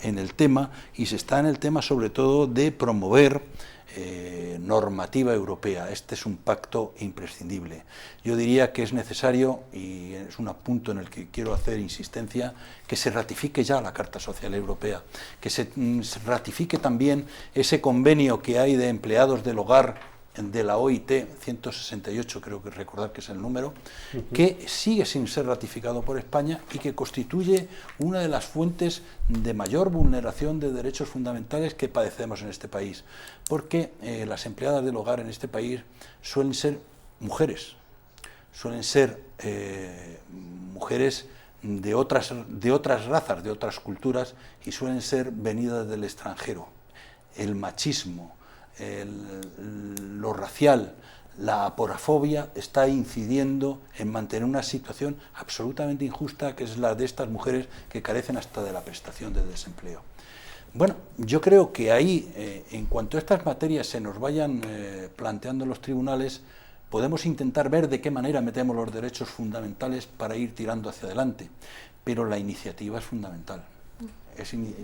el tema, y se está en el tema sobre todo de promover normativa europea. Este es un pacto imprescindible. Yo diría que es necesario, y es un punto en el que quiero hacer insistencia, que se ratifique ya la Carta Social Europea, que se ratifique también ese convenio que hay de empleados del hogar de la OIT, 168 creo que recordar que es el número, que sigue sin ser ratificado por España y que constituye una de las fuentes de mayor vulneración de derechos fundamentales que padecemos en este país, porque las empleadas del hogar en este país suelen ser mujeres, suelen ser mujeres de otras razas, de otras culturas, y suelen ser venidas del extranjero. El machismo, lo racial, la aporafobia está incidiendo en mantener una situación absolutamente injusta, que es la de estas mujeres que carecen hasta de la prestación de desempleo. Bueno, yo creo que ahí, en cuanto a estas materias se nos vayan planteando en los tribunales, podemos intentar ver de qué manera metemos los derechos fundamentales para ir tirando hacia adelante, pero la iniciativa es fundamental.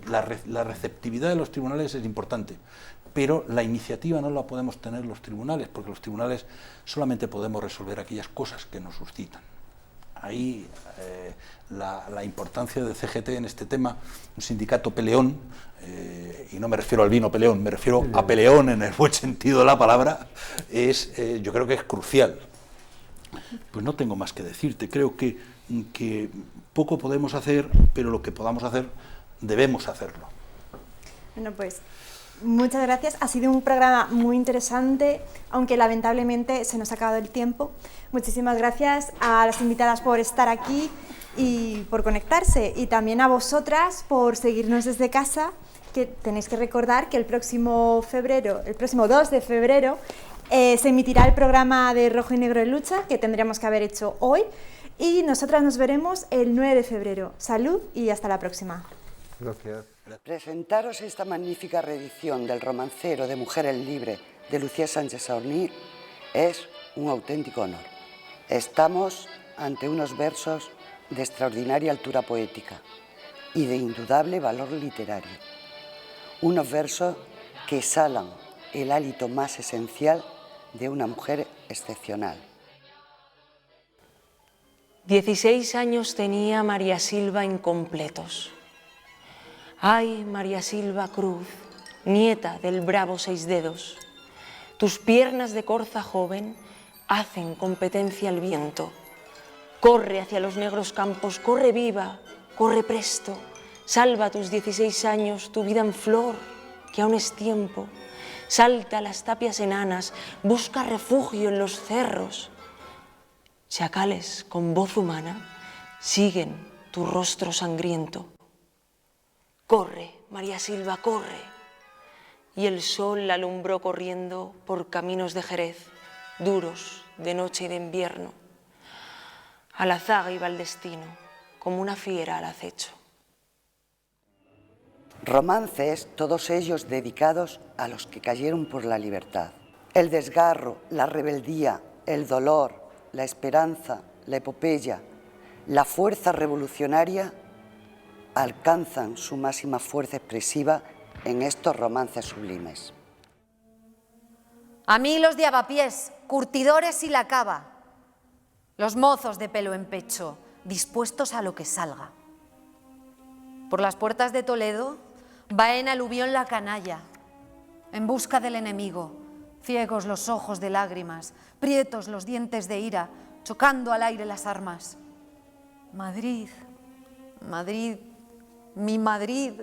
La receptividad de los tribunales es importante, pero la iniciativa no la podemos tener los tribunales, porque los tribunales solamente podemos resolver aquellas cosas que nos suscitan. ahí la importancia de CGT en este tema, un sindicato peleón, y no me refiero al vino peleón, me refiero a peleón en el buen sentido de la palabra, yo creo que es crucial. Pues no tengo más que decirte, creo que poco podemos hacer, pero lo que podamos hacer, debemos hacerlo. Bueno, pues muchas gracias. Ha sido un programa muy interesante, aunque lamentablemente se nos ha acabado el tiempo. Muchísimas gracias a las invitadas por estar aquí y por conectarse, y también a vosotras por seguirnos desde casa, que tenéis que recordar que el próximo 2 de febrero, se emitirá el programa de Rojo y Negro en Lucha, que tendríamos que haber hecho hoy, y nosotras nos veremos el 9 de febrero. Salud y hasta la próxima. Gracias. Presentaros esta magnífica reedición del romancero de Mujeres Libres de Lucía Sánchez Saorní es un auténtico honor. Estamos ante unos versos de extraordinaria altura poética y de indudable valor literario. Unos versos que exhalan el hálito más esencial de una mujer excepcional. 16 años tenía María Silva incompletos. Ay, María Silva Cruz, nieta del bravo Seis Dedos, tus piernas de corza joven hacen competencia al viento. Corre hacia los negros campos, corre viva, corre presto, salva tus 16 años, tu vida en flor, que aún es tiempo. Salta a las tapias enanas, busca refugio en los cerros. Chacales con voz humana siguen tu rostro sangriento. Corre, María Silva, corre. Y el sol la alumbró corriendo por caminos de Jerez, duros de noche y de invierno. A la zaga iba el destino, como una fiera al acecho. Romances, todos ellos dedicados a los que cayeron por la libertad. El desgarro, la rebeldía, el dolor, la esperanza, la epopeya, la fuerza revolucionaria alcanzan su máxima fuerza expresiva en estos romances sublimes. A mí los de avapiés, curtidores y la cava, los mozos de pelo en pecho, dispuestos a lo que salga. Por las puertas de Toledo va en aluvión la canalla, en busca del enemigo, ciegos los ojos de lágrimas, prietos los dientes de ira, chocando al aire las armas. Madrid, Madrid, mi Madrid,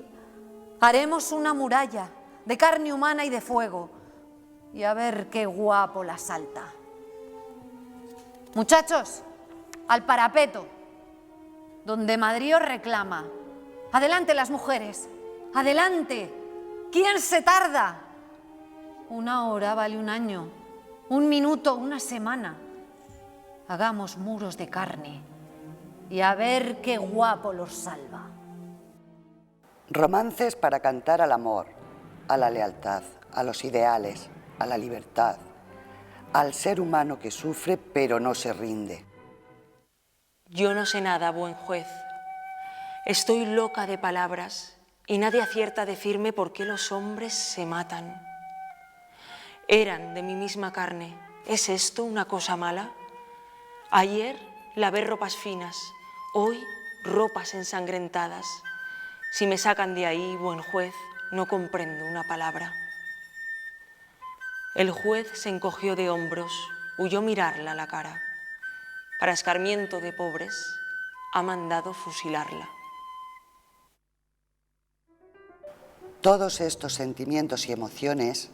haremos una muralla de carne humana y de fuego, y a ver qué guapo la salta. Muchachos, al parapeto, donde Madrid os reclama. Adelante las mujeres, adelante. ¿Quién se tarda? Una hora vale un año, un minuto, una semana. Hagamos muros de carne y a ver qué guapo los salva. Romances para cantar al amor, a la lealtad, a los ideales, a la libertad, al ser humano que sufre pero no se rinde. Yo no sé nada, buen juez. Estoy loca de palabras y nadie acierta a decirme por qué los hombres se matan. Eran de mi misma carne. ¿Es esto una cosa mala? Ayer lavé ropas finas, hoy ropas ensangrentadas. Si me sacan de ahí, buen juez, no comprendo una palabra. El juez se encogió de hombros, huyó mirarla a la cara. Para escarmiento de pobres, ha mandado fusilarla. Todos estos sentimientos y emociones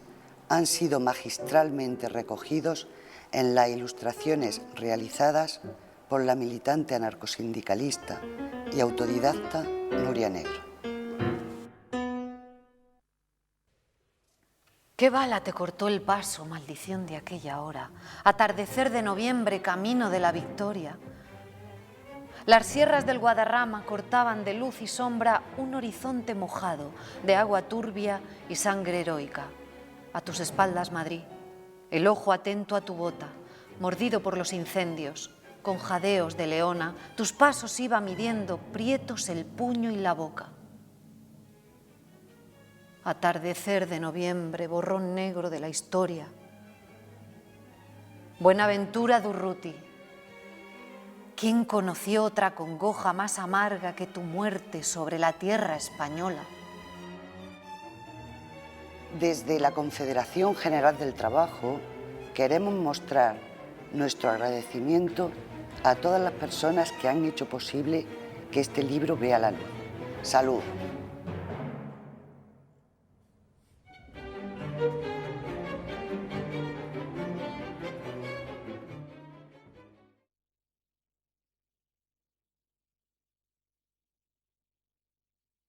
han sido magistralmente recogidos en las ilustraciones realizadas por la militante anarcosindicalista y autodidacta Nuria Negro. ¿Qué bala te cortó el paso, maldición de aquella hora? Atardecer de noviembre, camino de la victoria. Las sierras del Guadarrama cortaban de luz y sombra un horizonte mojado de agua turbia y sangre heroica. A tus espaldas, Madrid, el ojo atento a tu bota, mordido por los incendios, con jadeos de leona, tus pasos iba midiendo prietos el puño y la boca. Atardecer de noviembre, borrón negro de la historia. Buenaventura Durruti, ¿Quién conoció otra congoja más amarga que tu muerte sobre la tierra española? Desde la Confederación General del Trabajo queremos mostrar nuestro agradecimiento a todas las personas que han hecho posible que este libro vea la luz. Salud.